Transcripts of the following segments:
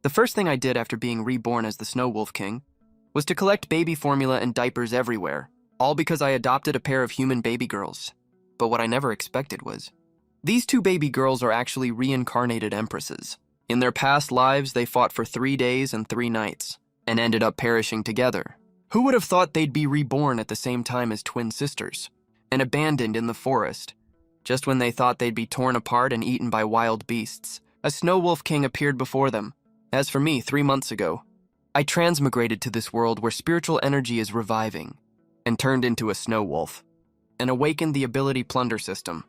The first thing I did after being reborn as the Snowwolf King was to collect baby formula and diapers everywhere, all because I adopted a pair of human baby girls. But what I never expected was, these two baby girls are actually reincarnated empresses. In their past lives, they fought for 3 days and 3 nights, and ended up perishing together. Who would have thought they'd be reborn at the same time as twin sisters, and abandoned in the forest, just when they thought they'd be torn apart and eaten by wild beasts? A Snowwolf King appeared before them. As for me, 3 months ago, I transmigrated to this world where spiritual energy is reviving, and turned into a snow wolf, and awakened the ability plunder system.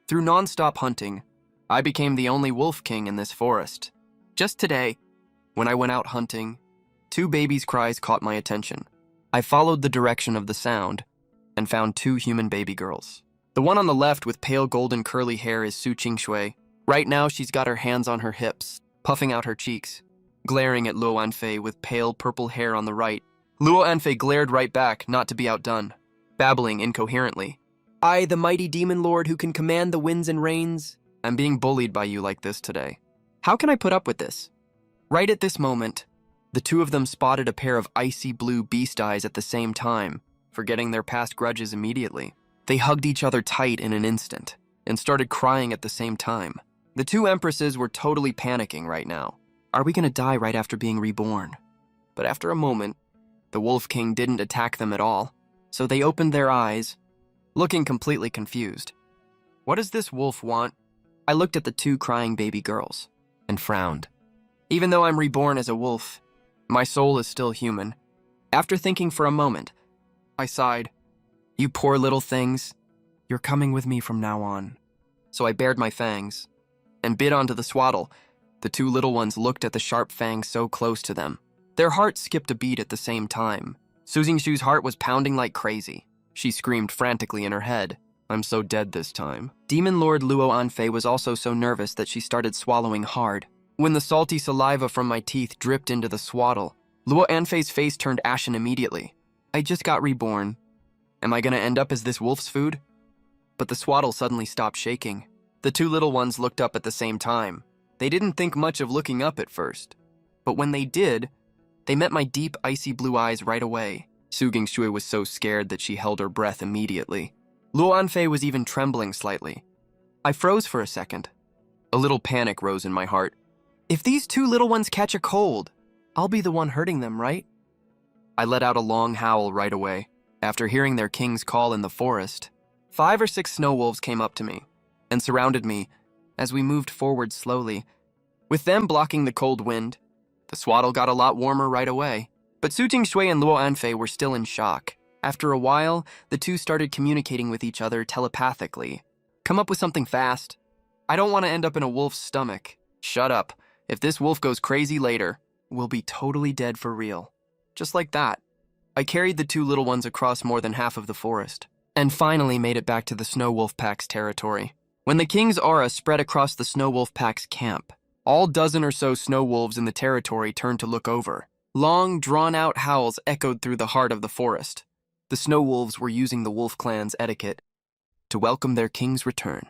Through non-stop hunting, I became the only wolf king in this forest. Just today, when I went out hunting, 2 babies' cries caught my attention. I followed the direction of the sound and found 2 human baby girls. The one on the left with pale golden curly hair is Su Qingshui. Right now, she's got her hands on her hips, puffing out her cheeks, glaring at Luo Anfei with pale purple hair on the right. Luo Anfei glared right back, not to be outdone, babbling incoherently. I, the mighty demon lord who can command the winds and rains, I'm being bullied by you like this today. How can I put up with this? Right at this moment, the 2 of them spotted a pair of icy blue beast eyes at the same time, forgetting their past grudges immediately. They hugged each other tight in an instant, and started crying at the same time. The 2 empresses were totally panicking right now. Are we gonna die right after being reborn? But after a moment, the Wolf King didn't attack them at all, so they opened their eyes, looking completely confused. What does this wolf want? I looked at the 2 crying baby girls and frowned. Even though I'm reborn as a wolf, my soul is still human. After thinking for a moment, I sighed. You poor little things, you're coming with me from now on. So I bared my fangs and bit onto the swaddle. The 2 little ones looked at the sharp fangs so close to them. Their hearts skipped a beat at the same time. Su Jingshu's heart was pounding like crazy. She screamed frantically in her head. I'm so dead this time. Demon Lord Luo Anfei was also so nervous that she started swallowing hard. When the salty saliva from my teeth dripped into the swaddle, Luo Anfei's face turned ashen immediately. I just got reborn. Am I gonna end up as this wolf's food? But the swaddle suddenly stopped shaking. The 2 little ones looked up at the same time. They didn't think much of looking up at first. But when they did, they met my deep, icy blue eyes right away. Su Jingshui was so scared that she held her breath immediately. Luo Anfei was even trembling slightly. I froze for a second. A little panic rose in my heart. If these 2 little ones catch a cold, I'll be the one hurting them, right? I let out a long howl right away. After hearing their king's call in the forest, 5 or 6 snow wolves came up to me and surrounded me as we moved forward slowly. With them blocking the cold wind, the swaddle got a lot warmer right away. But Su Jingshui and Luo Anfei were still in shock. After a while, the 2 started communicating with each other telepathically. Come up with something fast. I don't want to end up in a wolf's stomach. Shut up. If this wolf goes crazy later, we'll be totally dead for real. Just like that. I carried the 2 little ones across more than half of the forest, and finally made it back to the Snowwolf Pack's territory. When the king's aura spread across the Snowwolf Pack's camp, all dozen or so snow wolves in the territory turned to look over. Long, drawn-out howls echoed through the heart of the forest. The snow wolves were using the wolf clan's etiquette to welcome their king's return.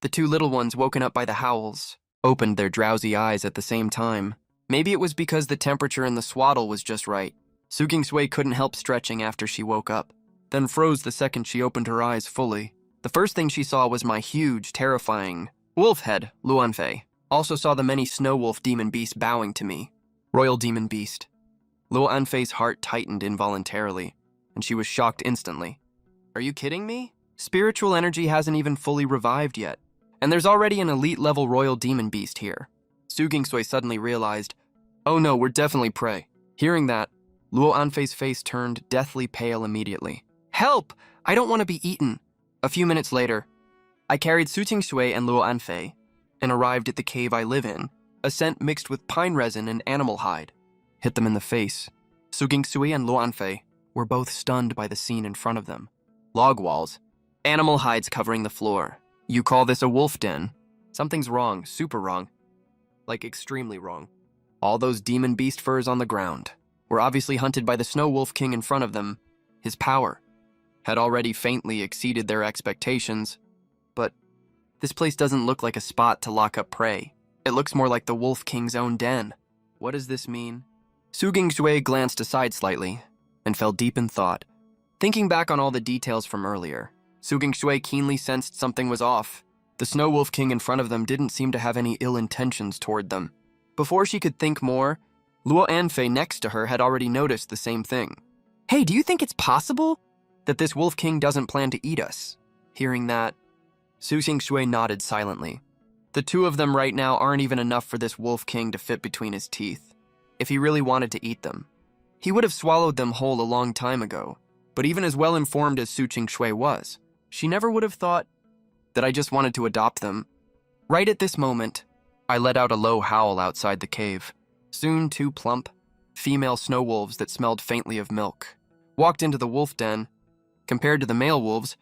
The 2 little ones, woken up by the howls, opened their drowsy eyes at the same time. Maybe it was because the temperature in the swaddle was just right. Su Jingshui couldn't help stretching after she woke up, then froze the second she opened her eyes fully. The first thing she saw was my huge, terrifying wolf head, Luo Anfei. Also saw the many snow wolf demon beasts bowing to me. Royal demon beast. Luo Anfei's heart tightened involuntarily, and she was shocked instantly. Are you kidding me? Spiritual energy hasn't even fully revived yet, and there's already an elite-level royal demon beast here. Su Jingshui suddenly realized, oh no, we're definitely prey. Hearing that, Luo Anfei's face turned deathly pale immediately. Help! I don't want to be eaten. A few minutes later, I carried Su Jingshui and Luo Anfei and arrived at the cave I live in, a scent mixed with pine resin and animal hide. Hit them in the face. Su Jingshui and Luo Anfei were both stunned by the scene in front of them. Log walls, animal hides covering the floor. You call this a wolf den? Something's wrong, super wrong. Like extremely wrong. All those demon beast furs on the ground were obviously hunted by the Snow Wolf King in front of them. His power had already faintly exceeded their expectations, but this place doesn't look like a spot to lock up prey. It looks more like the Wolf King's own den. What does this mean? Su Gingshui glanced aside slightly and fell deep in thought. Thinking back on all the details from earlier, Su Gingshui keenly sensed something was off. The Snowwolf King in front of them didn't seem to have any ill intentions toward them. Before she could think more, Luo Anfei next to her had already noticed the same thing. Hey, do you think it's possible that this Wolf King doesn't plan to eat us? Hearing that, Su Gingshui nodded silently. The two of them right now aren't even enough for this Wolf King to fit between his teeth. If he really wanted to eat them, he would have swallowed them whole a long time ago. But even as well-informed as Su Gingshui was, she never would have thought that I just wanted to adopt them. Right at this moment, I let out a low howl outside the cave. Soon, two plump, female snow wolves that smelled faintly of milk walked into the wolf den. Compared to the male wolves,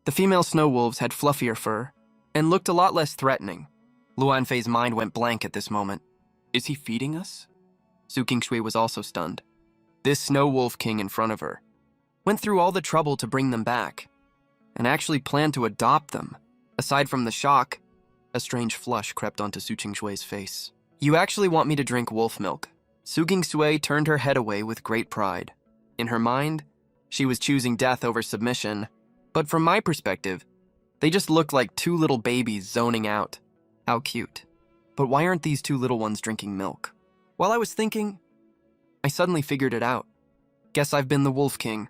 the female snow wolves had fluffier fur and looked a lot less threatening. Luan Fei's mind went blank at this moment. Is he feeding us? Su Gingshui was also stunned. This snow wolf king in front of her went through all the trouble to bring them back and actually planned to adopt them. Aside from the shock, a strange flush crept onto Su Gingshui's face. You actually want me to drink wolf milk? Su Gingshui turned her head away with great pride. In her mind, she was choosing death over submission, but from my perspective, they just looked like two little babies zoning out. How cute. But why aren't these two little ones drinking milk? While I was thinking, I suddenly figured it out. Guess I've been the Wolf King.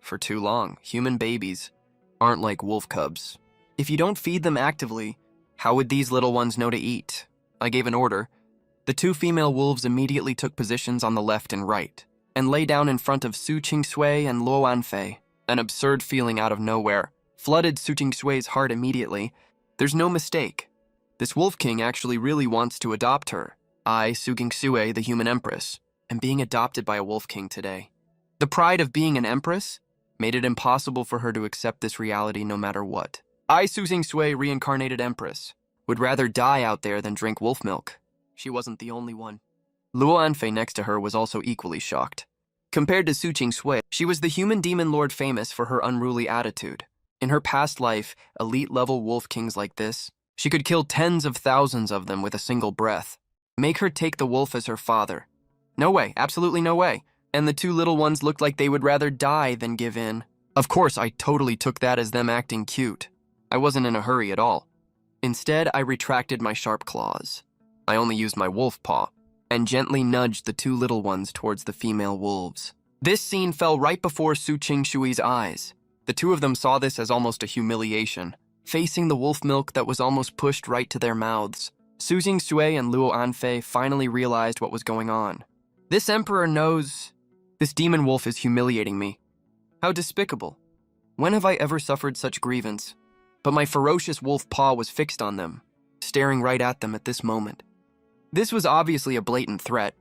For too long, human babies aren't like wolf cubs. If you don't feed them actively, how would these little ones know to eat? I gave an order. The two female wolves immediately took positions on the left and right, and lay down in front of Su Gingshui and Luo Anfei. An absurd feeling out of nowhere flooded Su Gingshui's heart immediately. There's no mistake. This Wolf King actually really wants to adopt her. I, Su Gingshui, the human empress, am being adopted by a Wolf King today. The pride of being an empress made it impossible for her to accept this reality no matter what. I, Su Gingshui, reincarnated empress, would rather die out there than drink wolf milk. She wasn't the only one. Luo Anfei next to her was also equally shocked. Compared to Su Gingshui, she was the human demon lord famous for her unruly attitude. In her past life, elite-level wolf kings like this, she could kill tens of thousands of them with a single breath. Make her take the wolf as her father. No way, absolutely no way. And the two little ones looked like they would rather die than give in. Of course, I totally took that as them acting cute. I wasn't in a hurry at all. Instead, I retracted my sharp claws. I only used my wolf paw and gently nudged the two little ones towards the female wolves. This scene fell right before Su Gingshui's eyes. The two of them saw this as almost a humiliation, facing the wolf milk that was almost pushed right to their mouths. Su Gingshui and Luo Anfei finally realized what was going on. This emperor knows this demon wolf is humiliating me. How despicable. When have I ever suffered such grievance? But my ferocious wolf paw was fixed on them, staring right at them at this moment. This was obviously a blatant threat.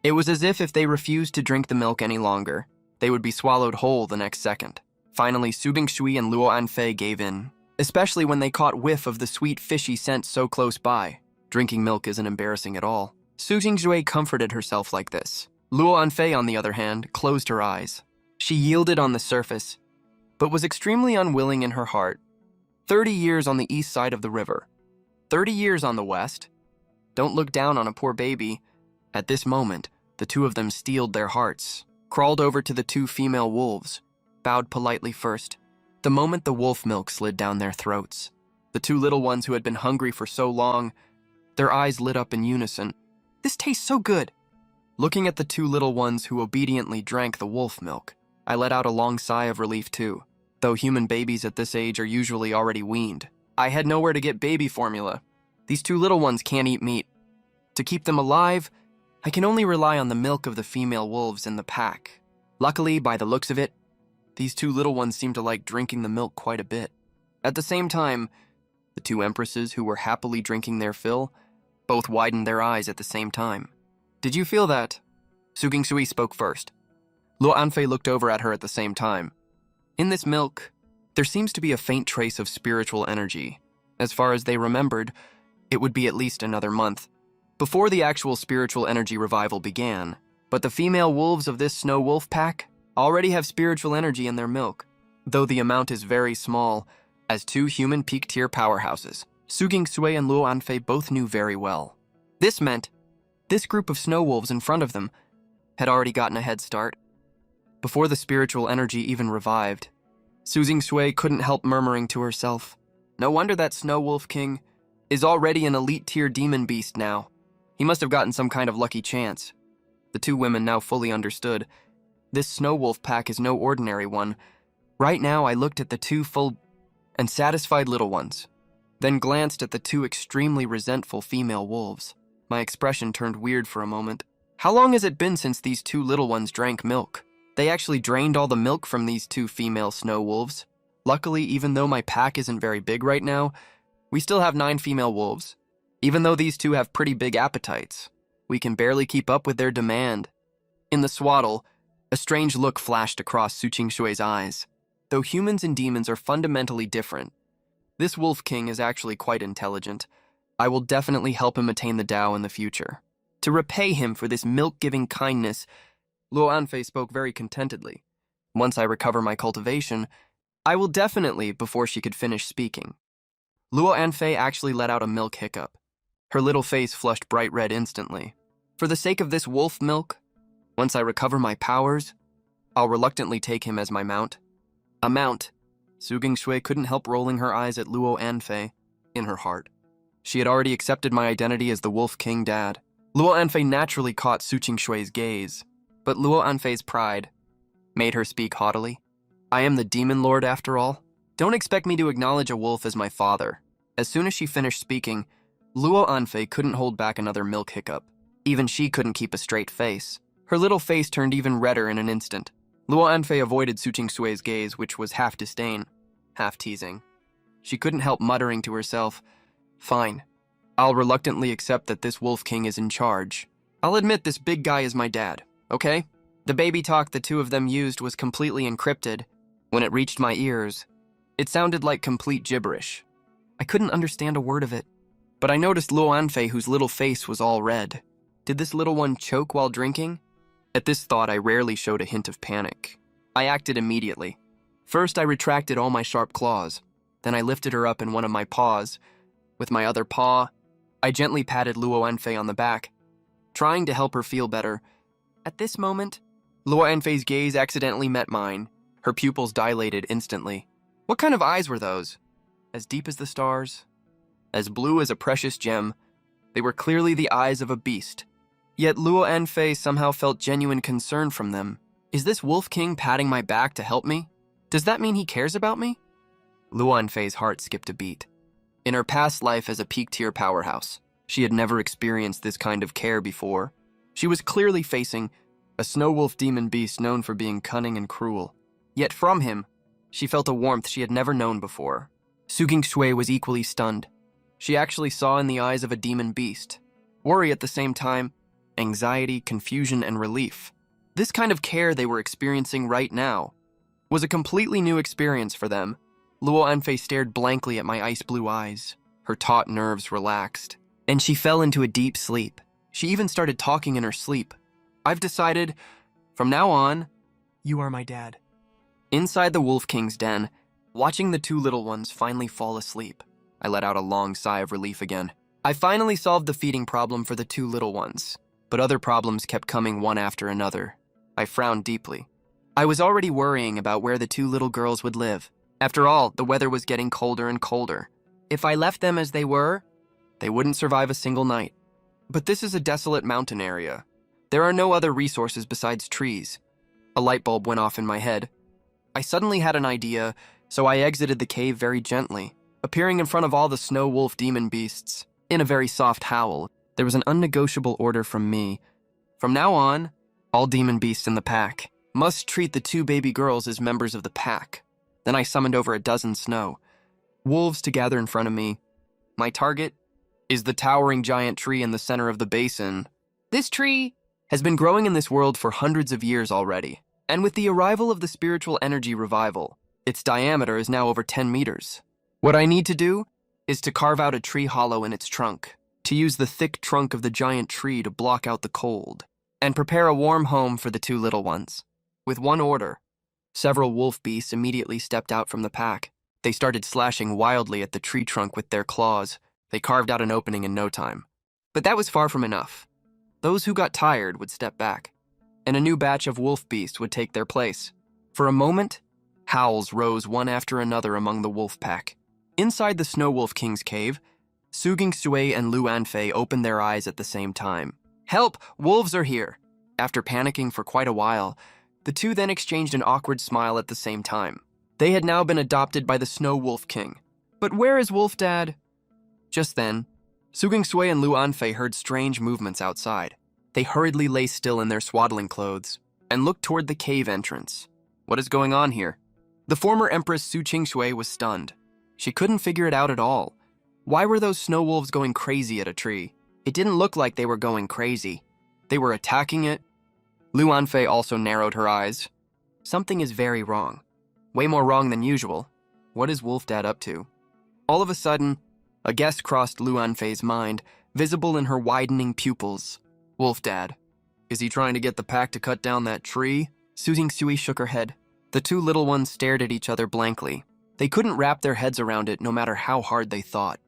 It was as if they refused to drink the milk any longer, they would be swallowed whole the next second. Finally, Su Gingshui and Luo Anfei gave in, especially when they caught whiff of the sweet fishy scent so close by. Drinking milk isn't embarrassing at all. Su Gingshui comforted herself like this. Luo Anfei, on the other hand, closed her eyes. She yielded on the surface, but was extremely unwilling in her heart. 30 years on the east side of the river. 30 years on the west. Don't look down on a poor baby. At this moment, the two of them steeled their hearts, crawled over to the two female wolves, bowed politely first. The moment the wolf milk slid down their throats, the two little ones who had been hungry for so long, their eyes lit up in unison. This tastes so good. Looking at the two little ones who obediently drank the wolf milk, I let out a long sigh of relief too. Though human babies at this age are usually already weaned, I had nowhere to get baby formula. These two little ones can't eat meat. To keep them alive, I can only rely on the milk of the female wolves in the pack. Luckily, by the looks of it, these two little ones seem to like drinking the milk quite a bit. At the same time, the two empresses who were happily drinking their fill both widened their eyes at the same time. Did you feel that? Su Gingshui spoke first. Luo Anfei looked over at her at the same time. In this milk, there seems to be a faint trace of spiritual energy. As far as they remembered, it would be at least another month before the actual spiritual energy revival began. But the female wolves of this snow wolf pack already have spiritual energy in their milk, though the amount is very small, as two human peak-tier powerhouses. Su Gingshui and Luo Anfei both knew very well. This meant This group of snow wolves in front of them had already gotten a head start. Before the spiritual energy even revived, Su Jingshui couldn't help murmuring to herself, "No wonder that Snow Wolf King is already an elite-tier demon beast now. He must have gotten some kind of lucky chance." The two women now fully understood. This Snow Wolf pack is no ordinary one. Right now, I looked at the two full and satisfied little ones, then glanced at the two extremely resentful female wolves. My expression turned weird for a moment. How long has it been since these two little ones drank milk? They actually drained all the milk from these two female snow wolves. Luckily, even though my pack isn't very big right now, we still have 9 female wolves. Even though these two have pretty big appetites, we can barely keep up with their demand. In the swaddle, a strange look flashed across Su Jingshui's eyes. Though humans and demons are fundamentally different, this Wolf King is actually quite intelligent. I will definitely help him attain the Tao in the future. To repay him for this milk-giving kindness, Luo Anfei spoke very contentedly. Once I recover my cultivation, I will definitely, before she could finish speaking. Luo Anfei actually let out a milk hiccup. Her little face flushed bright red instantly. For the sake of this wolf milk, once I recover my powers, I'll reluctantly take him as my mount. A mount. Su Jingshui couldn't help rolling her eyes at Luo Anfei in her heart. She had already accepted my identity as the Wolf King Dad. Luo Anfei naturally caught Su Jingshui's gaze, but Luo Anfei's pride made her speak haughtily. "I am the Demon Lord after all. Don't expect me to acknowledge a wolf as my father." As soon as she finished speaking, Luo Anfei couldn't hold back another milk hiccup. Even she couldn't keep a straight face. Her little face turned even redder in an instant. Luo Anfei avoided Su Jingshui's gaze, which was half disdain, half teasing. She couldn't help muttering to herself, "Fine. I'll reluctantly accept that this Wolf King is in charge. I'll admit this big guy is my dad, okay?" The baby talk the two of them used was completely encrypted. When it reached my ears, it sounded like complete gibberish. I couldn't understand a word of it, but I noticed Luo Anfei, whose little face was all red. Did this little one choke while drinking? At this thought, I rarely showed a hint of panic. I acted immediately. First, I retracted all my sharp claws. Then I lifted her up in one of my paws. With my other paw, I gently patted Luo Anfei on the back, trying to help her feel better. At this moment, Luo Anfei's gaze accidentally met mine. Her pupils dilated instantly. What kind of eyes were those? As deep as the stars, as blue as a precious gem. They were clearly the eyes of a beast. Yet Luo Anfei somehow felt genuine concern from them. Is this Wolf King patting my back to help me? Does that mean he cares about me? Luo Anfei's heart skipped a beat. In her past life as a peak-tier powerhouse, she had never experienced this kind of care before. She was clearly facing a snow wolf demon beast known for being cunning and cruel. Yet from him, she felt a warmth she had never known before. Su Jingshui was equally stunned. She actually saw in the eyes of a demon beast worry at the same time, anxiety, confusion, and relief. This kind of care they were experiencing right now was a completely new experience for them. Luo Anfei stared blankly at my ice blue eyes. Her taut nerves relaxed, and she fell into a deep sleep. She even started talking in her sleep. I've decided, from now on, you are my dad. Inside the Wolf King's den, watching the two little ones finally fall asleep, I let out a long sigh of relief again. I finally solved the feeding problem for the two little ones, but other problems kept coming one after another. I frowned deeply. I was already worrying about where the two little girls would live. After all, the weather was getting colder and colder. If I left them as they were, they wouldn't survive a single night. But this is a desolate mountain area. There are no other resources besides trees. A light bulb went off in my head. I suddenly had an idea, so I exited the cave very gently, appearing in front of all the snow wolf demon beasts. In a very soft howl, there was an unnegotiable order from me. From now on, all demon beasts in the pack must treat the two baby girls as members of the pack. Then I summoned over a dozen snow wolves to gather in front of me. My target is the towering giant tree in the center of the basin. This tree has been growing in this world for hundreds of years already, and with the arrival of the spiritual energy revival, its diameter is now over 10 meters. What I need to do is to carve out a tree hollow in its trunk, to use the thick trunk of the giant tree to block out the cold, and prepare a warm home for the two little ones. With one order, several wolf beasts immediately stepped out from the pack. They started slashing wildly at the tree trunk with their claws. They carved out an opening in no time. But that was far from enough. Those who got tired would step back, and a new batch of wolf beasts would take their place. For a moment, howls rose one after another among the wolf pack. Inside the Snowwolf King's cave, Suging Sui and Lu Anfei opened their eyes at the same time. "Help! Wolves are here!" After panicking for quite a while, the two then exchanged an awkward smile at the same time. They had now been adopted by the Snowwolf King. But where is Wolf Dad? Just then, Suging Sui and Lu Anfei heard strange movements outside. They hurriedly lay still in their swaddling clothes and looked toward the cave entrance. What is going on here? The former Empress Su Qingshui was stunned. She couldn't figure it out at all. Why were those snow wolves going crazy at a tree? It didn't look like they were going crazy. They were attacking it. Lu Anfei also narrowed her eyes. Something is very wrong. Way more wrong than usual. What is Wolf Dad up to? All of a sudden, a guess crossed Lu Anfei's mind, visible in her widening pupils. Wolf Dad. Is he trying to get the pack to cut down that tree? Suzing Sui shook her head. The two little ones stared at each other blankly. They couldn't wrap their heads around it no matter how hard they thought.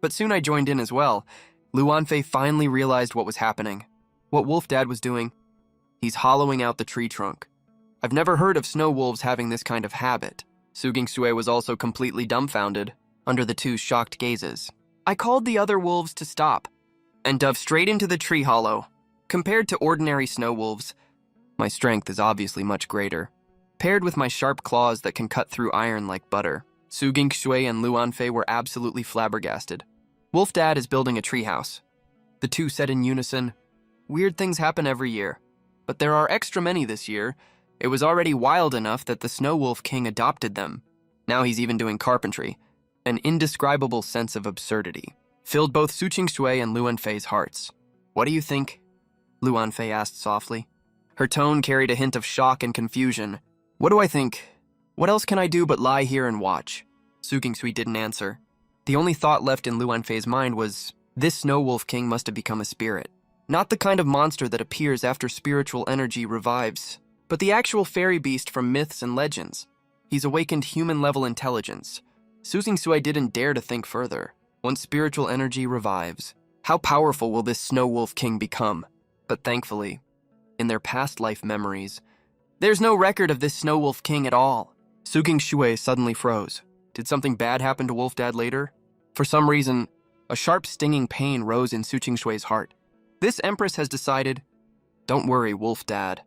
But soon I joined in as well. Lu Anfei finally realized what was happening. What Wolf Dad was doing. He's hollowing out the tree trunk. I've never heard of snow wolves having this kind of habit. Suging Sui was also completely dumbfounded, under the two shocked gazes. I called the other wolves to stop, and dove straight into the tree hollow. Compared to ordinary snow wolves, my strength is obviously much greater. Paired with my sharp claws that can cut through iron like butter, Suging Sui and Lu Anfei were absolutely flabbergasted. Wolf Dad is building a treehouse. The two said in unison, "Weird things happen every year, but there are extra many this year. It was already wild enough that the Snowwolf King adopted them. Now he's even doing carpentry." An indescribable sense of absurdity filled both Su Qingshui and Lu Anfei's hearts. "What do you think?" Lu Anfei asked softly. Her tone carried a hint of shock and confusion. "What do I think? What else can I do but lie here and watch?" Su Qingshui didn't answer. The only thought left in Lu Anfei's mind was, this Snowwolf King must have become a spirit. Not the kind of monster that appears after spiritual energy revives, but the actual fairy beast from myths and legends. He's awakened human-level intelligence. Suzing Sui didn't dare to think further. Once spiritual energy revives, how powerful will this Snowwolf King become? But thankfully, in their past life memories, there's no record of this Snowwolf King at all. Suging Sui suddenly froze. Did something bad happen to Wolf Dad later? For some reason, a sharp stinging pain rose in Su Qingshui's heart. This Empress has decided, don't worry, Wolf Dad.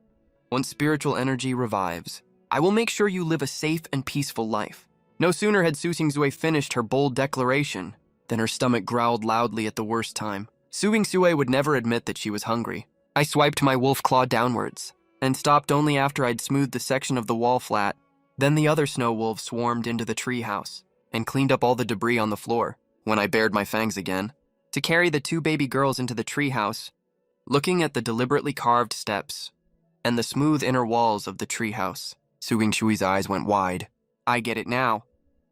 Once spiritual energy revives, I will make sure you live a safe and peaceful life. No sooner had Su Qingshui finished her bold declaration than her stomach growled loudly at the worst time. Su Qingshui would never admit that she was hungry. I swiped my wolf claw downwards and stopped only after I'd smoothed the section of the wall flat. Then the other snow wolves swarmed into the treehouse and cleaned up all the debris on the floor. When I bared my fangs again to carry the two baby girls into the treehouse, looking at the deliberately carved steps and the smooth inner walls of the treehouse, Su Qingshui's eyes went wide. I get it now.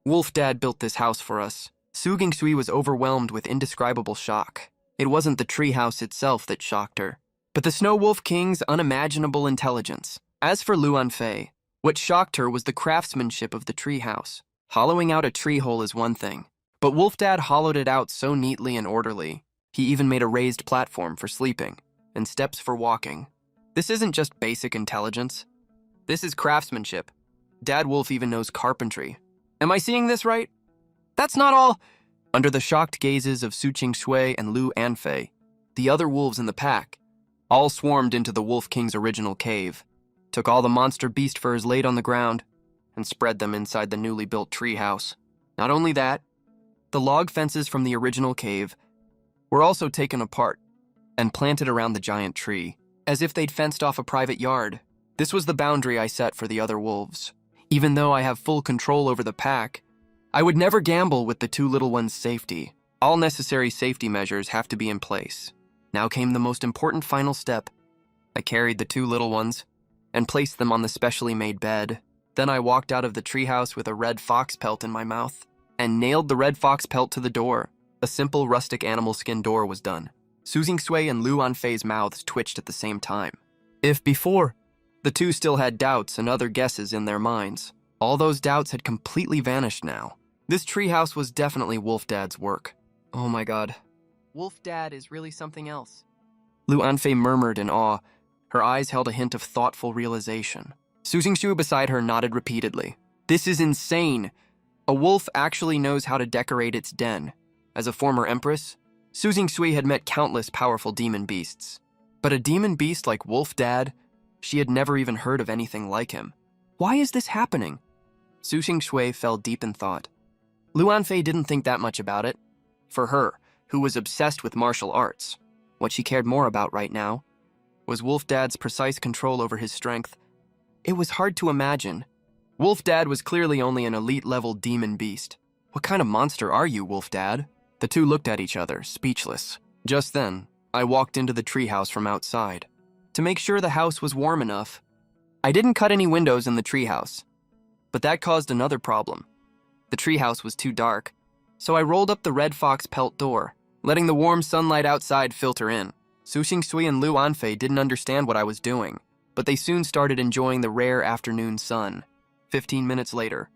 Wolf Dad built this house for us. Su Qingshui was overwhelmed with indescribable shock. It wasn't the treehouse itself that shocked her, but the Snow Wolf King's unimaginable intelligence. As for Lu Anfei, what shocked her was the craftsmanship of the treehouse. Hollowing out a tree hole is one thing, but Wolf Dad hollowed it out so neatly and orderly. He even made a raised platform for sleeping and steps for walking. This isn't just basic intelligence. This is craftsmanship. Dad Wolf even knows carpentry. Am I seeing this right? That's not all. Under the shocked gazes of Su Qingshui and Lu Anfei, the other wolves in the pack all swarmed into the Wolf King's original cave, took all the monster beast furs laid on the ground, and spread them inside the newly built treehouse. Not only that, the log fences from the original cave were also taken apart and planted around the giant tree, as if they'd fenced off a private yard. This was the boundary I set for the other wolves. Even though I have full control over the pack, I would never gamble with the two little ones' safety. All necessary safety measures have to be in place. Now came the most important final step. I carried the two little ones and placed them on the specially made bed. Then I walked out of the treehouse with a red fox pelt in my mouth and nailed the red fox pelt to the door. A simple rustic animal skin door was done. Su Qingshui and Lu Anfei's mouths twitched at the same time. If before, the two still had doubts and other guesses in their minds, all those doubts had completely vanished now. This treehouse was definitely Wolf Dad's work. Oh my god. Wolf Dad is really something else. Lu Anfei murmured in awe. Her eyes held a hint of thoughtful realization. Su Xingshu beside her nodded repeatedly. This is insane. A wolf actually knows how to decorate its den. As a former empress, Su Xingshui had met countless powerful demon beasts. But a demon beast like Wolf Dad, she had never even heard of anything like him. Why is this happening? Su Xingshui fell deep in thought. Lu Anfei didn't think that much about it. For her, who was obsessed with martial arts, what she cared more about right now was Wolf Dad's precise control over his strength. It was hard to imagine. Wolf Dad was clearly only an elite-level demon beast. What kind of monster are you, Wolf Dad? The two looked at each other, speechless. Just then, I walked into the treehouse from outside. To make sure the house was warm enough, I didn't cut any windows in the treehouse. But that caused another problem. The treehouse was too dark, so I rolled up the red fox pelt door, letting the warm sunlight outside filter in. Su Xingshui and Lu Anfei didn't understand what I was doing, but they soon started enjoying the rare afternoon sun. 15 minutes later,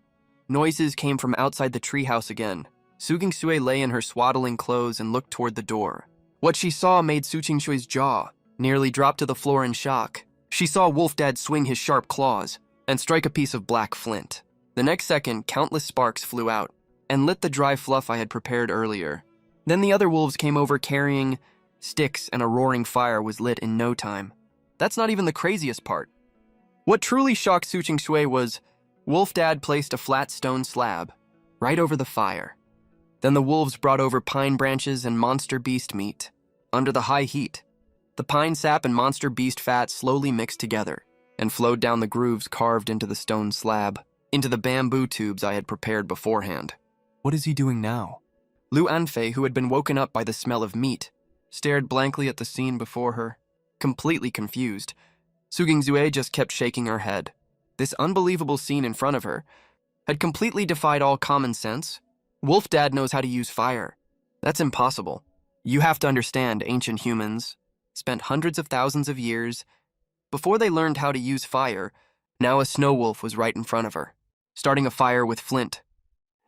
noises came from outside the treehouse again. Su Xingshui lay in her swaddling clothes and looked toward the door. What she saw made Su Xingshui's jaw nearly drop to the floor in shock. She saw Wolf Dad swing his sharp claws and strike a piece of black flint. The next second, countless sparks flew out and lit the dry fluff I had prepared earlier. Then the other wolves came over carrying sticks, and a roaring fire was lit in no time. That's not even the craziest part. What truly shocked Su Xingshui was Wolf Dad placed a flat stone slab right over the fire. Then the wolves brought over pine branches and monster beast meat. Under the high heat, the pine sap and monster beast fat slowly mixed together and flowed down the grooves carved into the stone slab, into the bamboo tubes I had prepared beforehand. What is he doing now? Lu Anfei, who had been woken up by the smell of meat, stared blankly at the scene before her, completely confused. Su Xingshui just kept shaking her head. This unbelievable scene in front of her had completely defied all common sense. Wolf Dad knows how to use fire. That's impossible. You have to understand, ancient humans spent hundreds of thousands of years before they learned how to use fire. Now a Snowwolf was right in front of her, starting a fire with flint,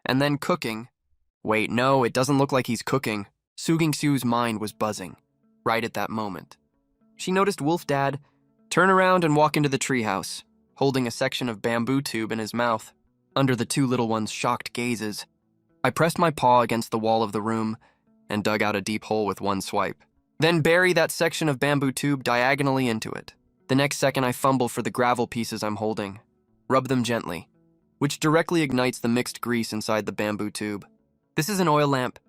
and then cooking. Wait, no, it doesn't look like he's cooking. Su Xingshui's mind was buzzing right at that moment. She noticed Wolf Dad turn around and walk into the treehouse, holding a section of bamboo tube in his mouth. Under the two little ones' shocked gazes, I pressed my paw against the wall of the room and dug out a deep hole with one swipe. Then bury that section of bamboo tube diagonally into it. The next second I fumble for the gravel pieces I'm holding. Rub them gently, which directly ignites the mixed grease inside the bamboo tube. This is an oil lamp.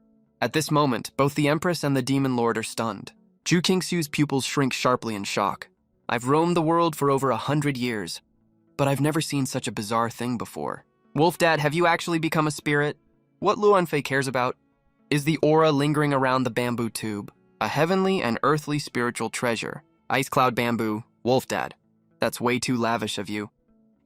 At this moment, both the Empress and the Demon Lord are stunned. Ju Qingshu's pupils shrink sharply in shock. I've roamed the world for over 100 years, but I've never seen such a bizarre thing before. Wolf Dad, have you actually become a spirit? What Lu Anfei cares about is the aura lingering around the bamboo tube, a heavenly and earthly spiritual treasure. Ice Cloud Bamboo, Wolf Dad, that's way too lavish of you.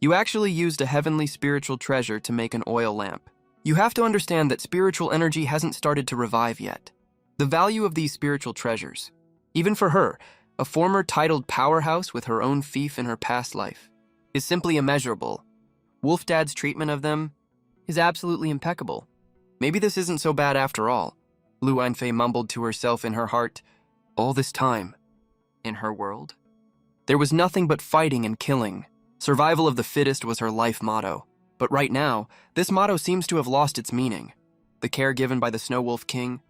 You actually used a heavenly spiritual treasure to make an oil lamp. You have to understand that spiritual energy hasn't started to revive yet. The value of these spiritual treasures, even for her, a former titled powerhouse with her own fief in her past life, is simply immeasurable. Wolf Dad's treatment of them is absolutely impeccable. Maybe this isn't so bad after all. Lu Anfei mumbled to herself in her heart. All this time, in her world, there was nothing but fighting and killing. Survival of the fittest was her life motto. But right now, this motto seems to have lost its meaning. The care given by the Snowwolf King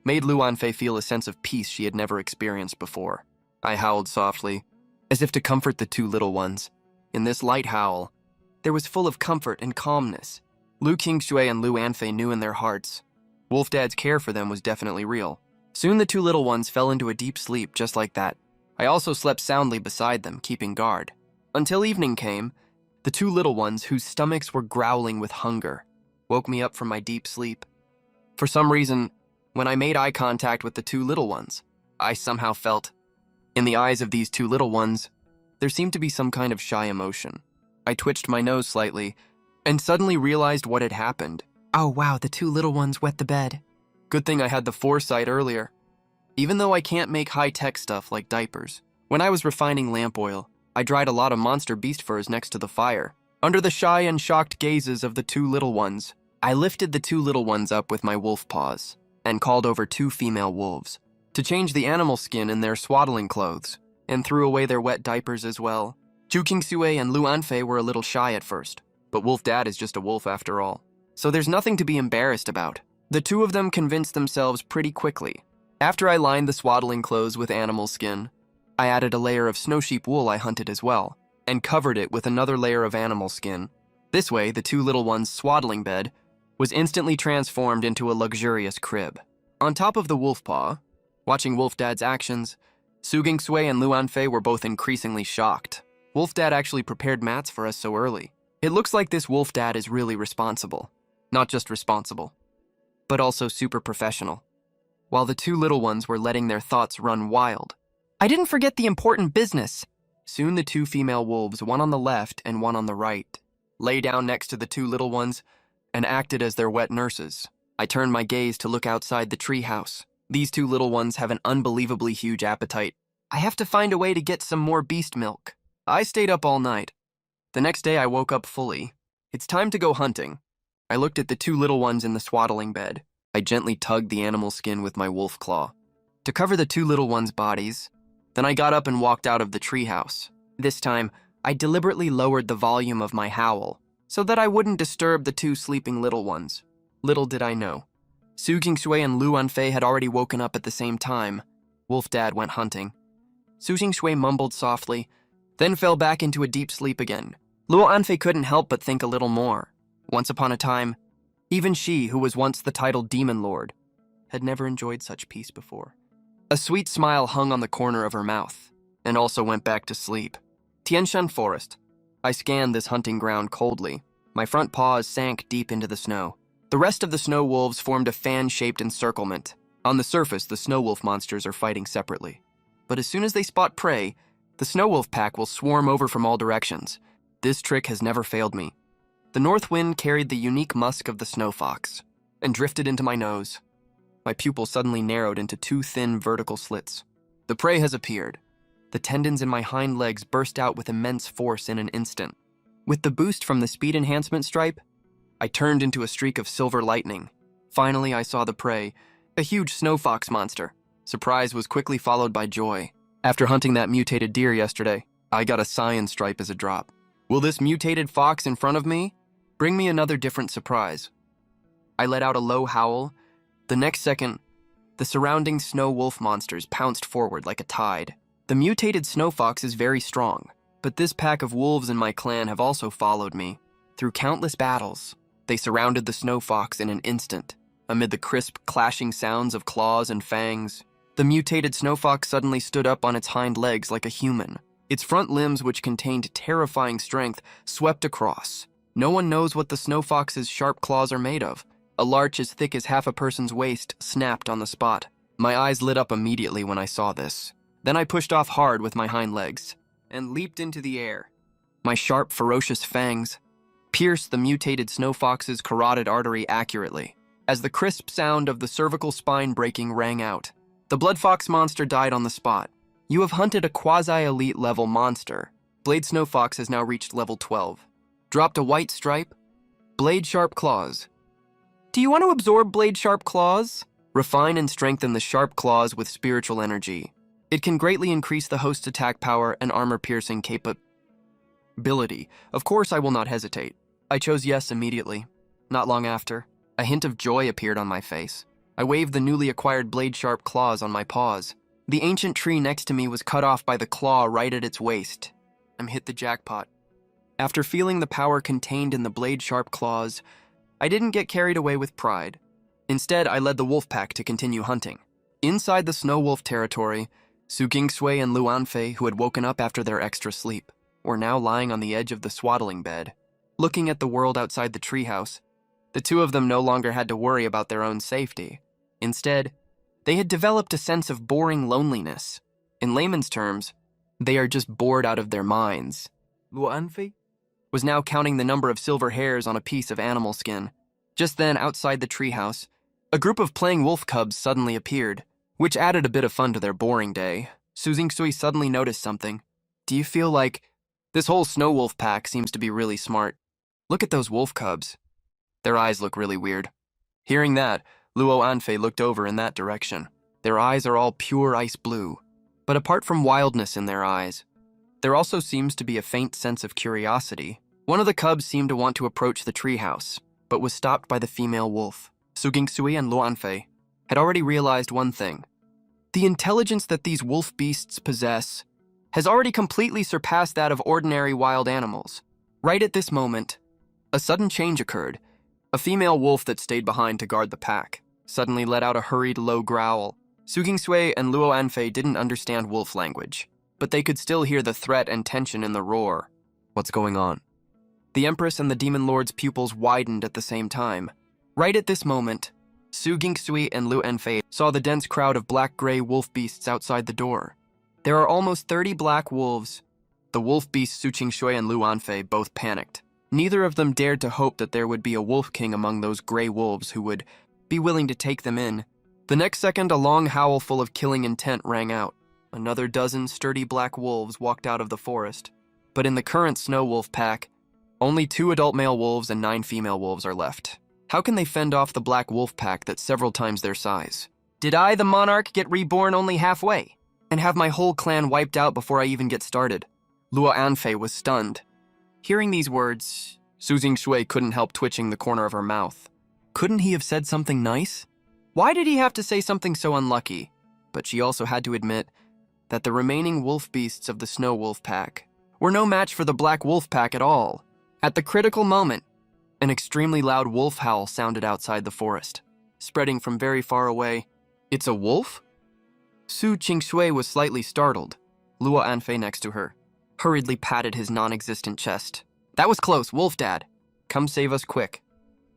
made Lu Anfei feel a sense of peace she had never experienced before. I howled softly, as if to comfort the two little ones. In this light howl, there was full of comfort and calmness. Lu Qingshui and Lu Anfei knew in their hearts Wolf Dad's care for them was definitely real. Soon the two little ones fell into a deep sleep just like that. I also slept soundly beside them, keeping guard. Until evening came, the two little ones, whose stomachs were growling with hunger, woke me up from my deep sleep. For some reason, when I made eye contact with the two little ones, I somehow felt, in the eyes of these two little ones, there seemed to be some kind of shy emotion. I twitched my nose slightly, and suddenly realized what had happened. Oh wow, the two little ones wet the bed. Good thing I had the foresight earlier. Even though I can't make high-tech stuff like diapers, when I was refining lamp oil, I dried a lot of monster beast furs next to the fire. Under the shy and shocked gazes of the two little ones, I lifted the two little ones up with my wolf paws and called over two female wolves to change the animal skin in their swaddling clothes, and threw away their wet diapers as well. Ju Kingsue and Lu Anfei were a little shy at first, but Wolf Dad is just a wolf after all, so there's nothing to be embarrassed about. The two of them convinced themselves pretty quickly. After I lined the swaddling clothes with animal skin, I added a layer of snow sheep wool I hunted as well, and covered it with another layer of animal skin. This way, the two little ones' swaddling bed was instantly transformed into a luxurious crib. On top of the wolf paw, watching Wolf Dad's actions, Su Gingsui and Lu Anfei were both increasingly shocked. Wolf Dad actually prepared mats for us so early. It looks like this Wolf Dad is really responsible. Not just responsible, but also super professional. While the two little ones were letting their thoughts run wild. I didn't forget the important business. Soon the two female wolves, one on the left and one on the right, lay down next to the two little ones and acted as their wet nurses. I turned my gaze to look outside the treehouse. These two little ones have an unbelievably huge appetite. I have to find a way to get some more beast milk. I stayed up all night. The next day I woke up fully. It's time to go hunting. I looked at the two little ones in the swaddling bed. I gently tugged the animal skin with my wolf claw to cover the two little ones' bodies. Then I got up and walked out of the treehouse. This time, I deliberately lowered the volume of my howl so that I wouldn't disturb the two sleeping little ones. Little did I know, Su Jingshui and Lu Anfei had already woken up at the same time. Wolf Dad went hunting. Su Jingshui mumbled softly, then fell back into a deep sleep again. Lu Anfei couldn't help but think a little more. Once upon a time, even she, who was once the titled Demon Lord, had never enjoyed such peace before. A sweet smile hung on the corner of her mouth, and also went back to sleep. Tianshan Forest. I scanned this hunting ground coldly. My front paws sank deep into the snow. The rest of the snow wolves formed a fan-shaped encirclement. On the surface, the snow wolf monsters are fighting separately. But as soon as they spot prey, the snow wolf pack will swarm over from all directions. This trick has never failed me. The north wind carried the unique musk of the snow fox and drifted into my nose. My pupil suddenly narrowed into two thin vertical slits. The prey has appeared. The tendons in my hind legs burst out with immense force in an instant. With the boost from the speed enhancement stripe, I turned into a streak of silver lightning. Finally, I saw the prey, a huge snow fox monster. Surprise was quickly followed by joy. After hunting that mutated deer yesterday, I got a cyan stripe as a drop. Will this mutated fox in front of me bring me another different surprise? I let out a low howl. The next second, the surrounding snow wolf monsters pounced forward like a tide. The mutated snow fox is very strong, but this pack of wolves in my clan have also followed me. Through countless battles, they surrounded the snow fox in an instant. Amid the crisp, clashing sounds of claws and fangs, the mutated snow fox suddenly stood up on its hind legs like a human. Its front limbs, which contained terrifying strength, swept across. No one knows what the snow fox's sharp claws are made of. A larch as thick as half a person's waist snapped on the spot. My eyes lit up immediately when I saw this. Then I pushed off hard with my hind legs and leaped into the air. My sharp, ferocious fangs pierced the mutated snow fox's carotid artery accurately. As the crisp sound of the cervical spine breaking rang out, the blood fox monster died on the spot. You have hunted a quasi-elite level monster. Blade Snow Fox has now reached level 12. Dropped a white stripe, blade sharp claws. Do you want to absorb blade sharp claws? Refine and strengthen the sharp claws with spiritual energy. It can greatly increase the host's attack power and armor-piercing capability. Of course, I will not hesitate. I chose yes immediately. Not long after, a hint of joy appeared on my face. I waved the newly acquired blade-sharp claws on my paws. The ancient tree next to me was cut off by the claw right at its waist. I'm hit the jackpot. After feeling the power contained in the blade-sharp claws, I didn't get carried away with pride. Instead, I led the wolf pack to continue hunting. Inside the snow wolf territory, Su Gingsui and Lu Anfei, who had woken up after their extra sleep, were now lying on the edge of the swaddling bed, looking at the world outside the treehouse. The two of them no longer had to worry about their own safety. Instead, they had developed a sense of boring loneliness. In layman's terms, they are just bored out of their minds. Lu Anfei was now counting the number of silver hairs on a piece of animal skin. Just then, outside the treehouse, a group of playing wolf cubs suddenly appeared, which added a bit of fun to their boring day. Su Jingsui suddenly noticed something. Do you feel like this whole snow wolf pack seems to be really smart? Look at those wolf cubs. Their eyes look really weird. Hearing that, Luo Anfei looked over in that direction. Their eyes are all pure ice blue, but apart from wildness in their eyes, there also seems to be a faint sense of curiosity. One of the cubs seemed to want to approach the treehouse, but was stopped by the female wolf. Su Gingsui and Luanfei had already realized one thing. The intelligence that these wolf beasts possess has already completely surpassed that of ordinary wild animals. Right at this moment, a sudden change occurred. A female wolf that stayed behind to guard the pack suddenly let out a hurried, low growl. Su Gingsui and Luo Anfei didn't understand wolf language, but they could still hear the threat and tension in the roar. What's going on? The Empress and the Demon Lord's pupils widened at the same time. Right at this moment, Su Gingsui and Lu Anfei saw the dense crowd of black-gray wolf beasts outside the door. There are almost 30 black wolves. The wolf beasts Su Qingshui and Lu Anfei both panicked. Neither of them dared to hope that there would be a wolf king among those gray wolves who would be willing to take them in. The next second, a long howl full of killing intent rang out. Another dozen sturdy black wolves walked out of the forest. But in the current Snowwolf pack, only 2 adult male wolves and 9 female wolves are left. How can they fend off the black wolf pack that's several times their size? Did I, the monarch, get reborn only halfway and have my whole clan wiped out before I even get started? Luo Anfei was stunned. Hearing these words, Su Jingshui couldn't help twitching the corner of her mouth. Couldn't he have said something nice? Why did he have to say something so unlucky? But she also had to admit that the remaining wolf beasts of the Snowwolf pack were no match for the black wolf pack at all. At the critical moment, an extremely loud wolf howl sounded outside the forest, spreading from very far away. It's a wolf? Su Qingshui was slightly startled. Luo Anfei next to her hurriedly patted his non-existent chest. That was close, Wolf Dad. Come save us quick.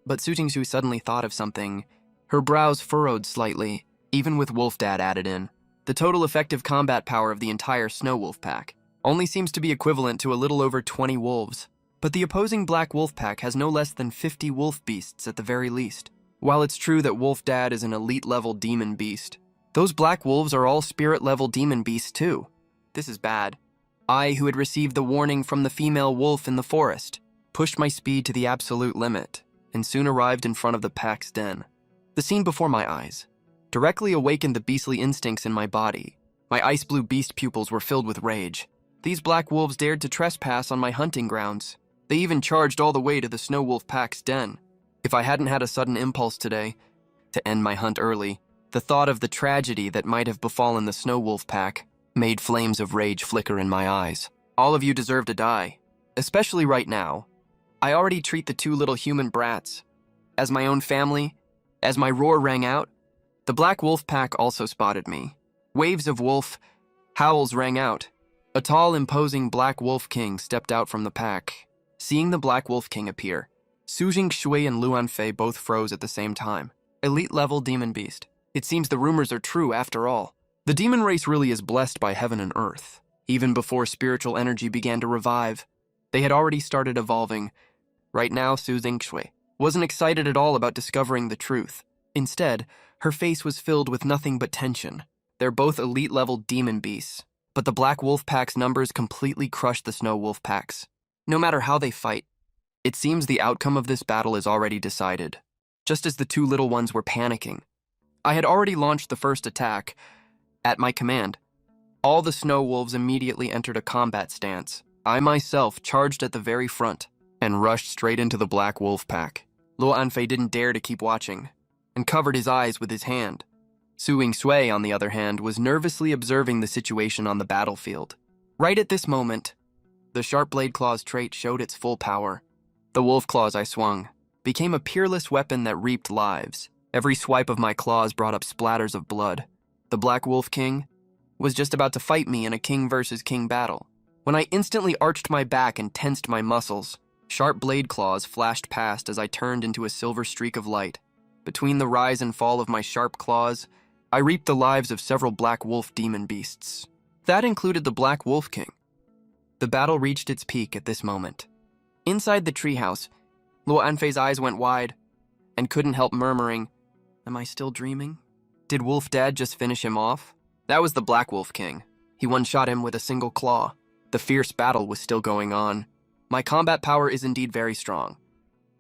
But Su Qingshui suddenly thought of something. Her brows furrowed slightly, even with Wolf Dad added in. The total effective combat power of the entire Snowwolf pack only seems to be equivalent to a little over 20 wolves. But the opposing Black Wolf pack has no less than 50 wolf beasts at the very least. While it's true that Wolf Dad is an elite-level demon beast, those black wolves are all spirit-level demon beasts too. This is bad. I, who had received the warning from the female wolf in the forest, pushed my speed to the absolute limit and soon arrived in front of the pack's den. The scene before my eyes directly awakened the beastly instincts in my body. My ice-blue beast pupils were filled with rage. These black wolves dared to trespass on my hunting grounds. They even charged all the way to the Snowwolf pack's den. If I hadn't had a sudden impulse today to end my hunt early, the thought of the tragedy that might have befallen the Snowwolf pack made flames of rage flicker in my eyes. All of you deserve to die, especially right now. I already treat the 2 little human brats as my own family. As my roar rang out, the Black Wolf pack also spotted me. Waves of wolf howls rang out. A tall, imposing Black Wolf King stepped out from the pack. Seeing the Black Wolf King appear, Su Jingshui and Lu Anfei both froze at the same time. Elite-level demon beast. It seems the rumors are true after all. The demon race really is blessed by heaven and earth. Even before spiritual energy began to revive, they had already started evolving. Right now, Su Jingshui wasn't excited at all about discovering the truth. Instead, her face was filled with nothing but tension. They're both elite-level demon beasts, but the Black Wolf pack's numbers completely crushed the Snow Wolf packs. No matter how they fight, it seems the outcome of this battle is already decided. Just as the 2 little ones were panicking, I had already launched the first attack. At my command, all the Snow Wolves immediately entered a combat stance. I myself charged at the very front and rushed straight into the Black Wolf pack. Luo Anfei didn't dare to keep watching and covered his eyes with his hand. Su Yingsui, on the other hand, was nervously observing the situation on the battlefield. Right at this moment, the Sharp Blade Claws trait showed its full power. The wolf claws I swung became a peerless weapon that reaped lives. Every swipe of my claws brought up splatters of blood. The Black Wolf King was just about to fight me in a king versus king battle, when I instantly arched my back and tensed my muscles. Sharp blade claws flashed past as I turned into a silver streak of light. Between the rise and fall of my sharp claws, I reaped the lives of several Black Wolf demon beasts. That included the Black Wolf King. The battle reached its peak at this moment. Inside the treehouse, Luo Anfei's eyes went wide and couldn't help murmuring, "Am I still dreaming? Did Wolf Dad just finish him off?" That was the Black Wolf King. He one-shot him with a single claw. The fierce battle was still going on. My combat power is indeed very strong.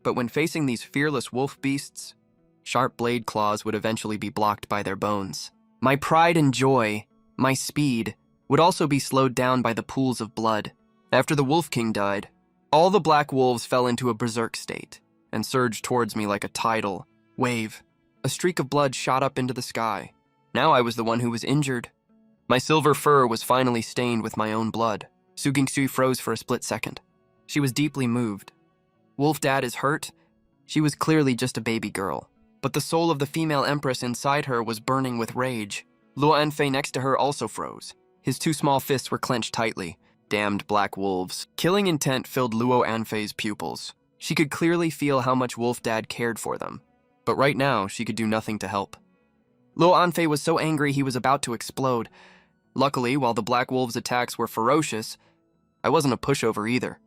But when facing these fearless wolf beasts, sharp blade claws would eventually be blocked by their bones. My pride and joy, my speed, would also be slowed down by the pools of blood. After the Wolf King died, all the black wolves fell into a berserk state and surged towards me like a tidal wave. A streak of blood shot up into the sky. Now I was the one who was injured. My silver fur was finally stained with my own blood. Sugingsui froze for a split second. She was deeply moved. Wolf Dad is hurt? She was clearly just a baby girl, but the soul of the female empress inside her was burning with rage. Luo Anfei next to her also froze. His two small fists were clenched tightly. Damned black wolves. Killing intent filled Luo Anfei's pupils. She could clearly feel how much Wolf Dad cared for them, but right now she could do nothing to help. Luo Anfei was so angry he was about to explode. Luckily, while the black wolves' attacks were ferocious, I wasn't a pushover either.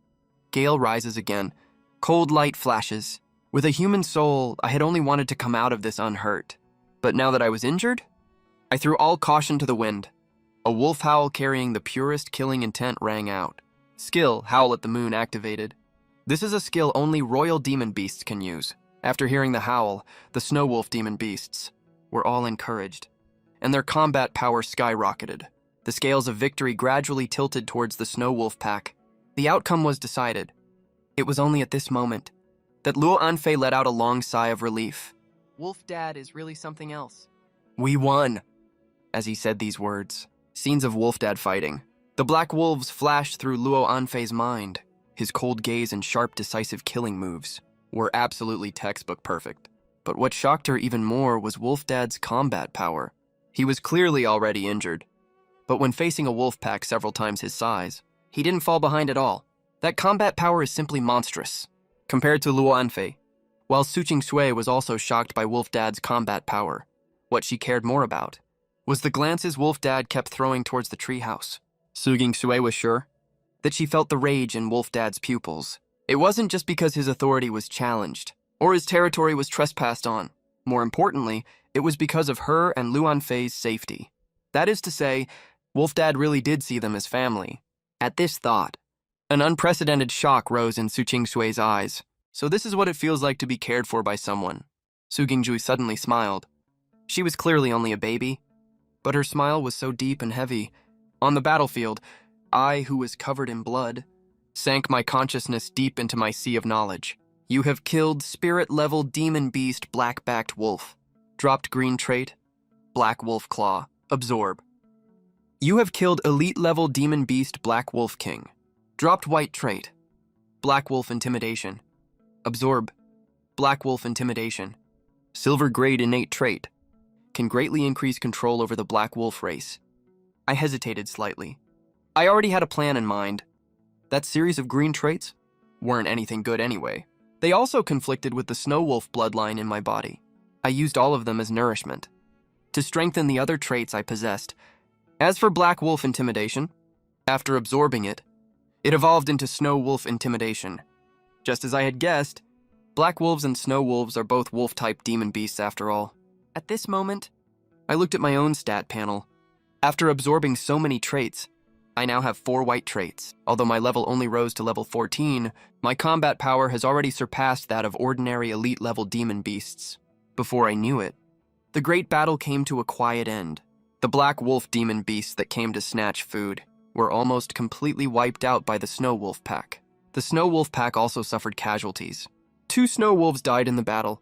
Gale rises again. Cold light flashes. With a human soul, I had only wanted to come out of this unhurt. But now that I was injured, I threw all caution to the wind. A wolf howl carrying the purest killing intent rang out. Skill, Howl at the Moon, activated. This is a skill only royal demon beasts can use. After hearing the howl, the Snowwolf demon beasts were all encouraged, and their combat power skyrocketed. The scales of victory gradually tilted towards the Snowwolf pack. The outcome was decided. It was only at this moment that Luo Anfei let out a long sigh of relief. Wolf Dad is really something else. We won. As he said these words, scenes of Wolf Dad fighting. The black wolves flashed through Luo Anfei's mind. His cold gaze and sharp, decisive killing moves were absolutely textbook perfect. But what shocked her even more was Wolf Dad's combat power. He was clearly already injured, but when facing a wolf pack several times his size, he didn't fall behind at all. That combat power is simply monstrous, compared to Luo Anfei. While Su Sui was also shocked by Wolf Dad's combat power, what she cared more about was the glances Wolf Dad kept throwing towards the treehouse. Su Sui was sure that she felt the rage in Wolf Dad's pupils. It wasn't just because his authority was challenged, or his territory was trespassed on. More importantly, it was because of her and Luo Anfei's safety. That is to say, Wolf Dad really did see them as family. At this thought, an unprecedented shock rose in Su Sui's eyes. So this is what it feels like to be cared for by someone. Su Jingjui suddenly smiled. She was clearly only a baby, but her smile was so deep and heavy. On the battlefield, I, who was covered in blood, sank my consciousness deep into my sea of knowledge. You have killed spirit-level demon beast black-backed wolf. Dropped green trait, black wolf claw, absorb. You have killed elite-level demon beast black wolf king. Dropped white trait, black wolf intimidation. Absorb, black wolf intimidation. Silver grade innate trait, can greatly increase control over the black wolf race. I hesitated slightly. I already had a plan in mind. That series of green traits weren't anything good anyway. They also conflicted with the Snowwolf bloodline in my body. I used all of them as nourishment to strengthen the other traits I possessed. As for Black Wolf Intimidation, after absorbing it, it evolved into Snow Wolf Intimidation. Just as I had guessed, Black Wolves and Snow Wolves are both wolf-type demon beasts after all. At this moment, I looked at my own stat panel. After absorbing so many traits, I now have 4 white traits. Although my level only rose to level 14, my combat power has already surpassed that of ordinary elite-level demon beasts. Before I knew it, the great battle came to a quiet end. The black wolf demon beasts that came to snatch food were almost completely wiped out by the Snow Wolf pack. The Snow Wolf pack also suffered casualties. 2 snow wolves died in the battle.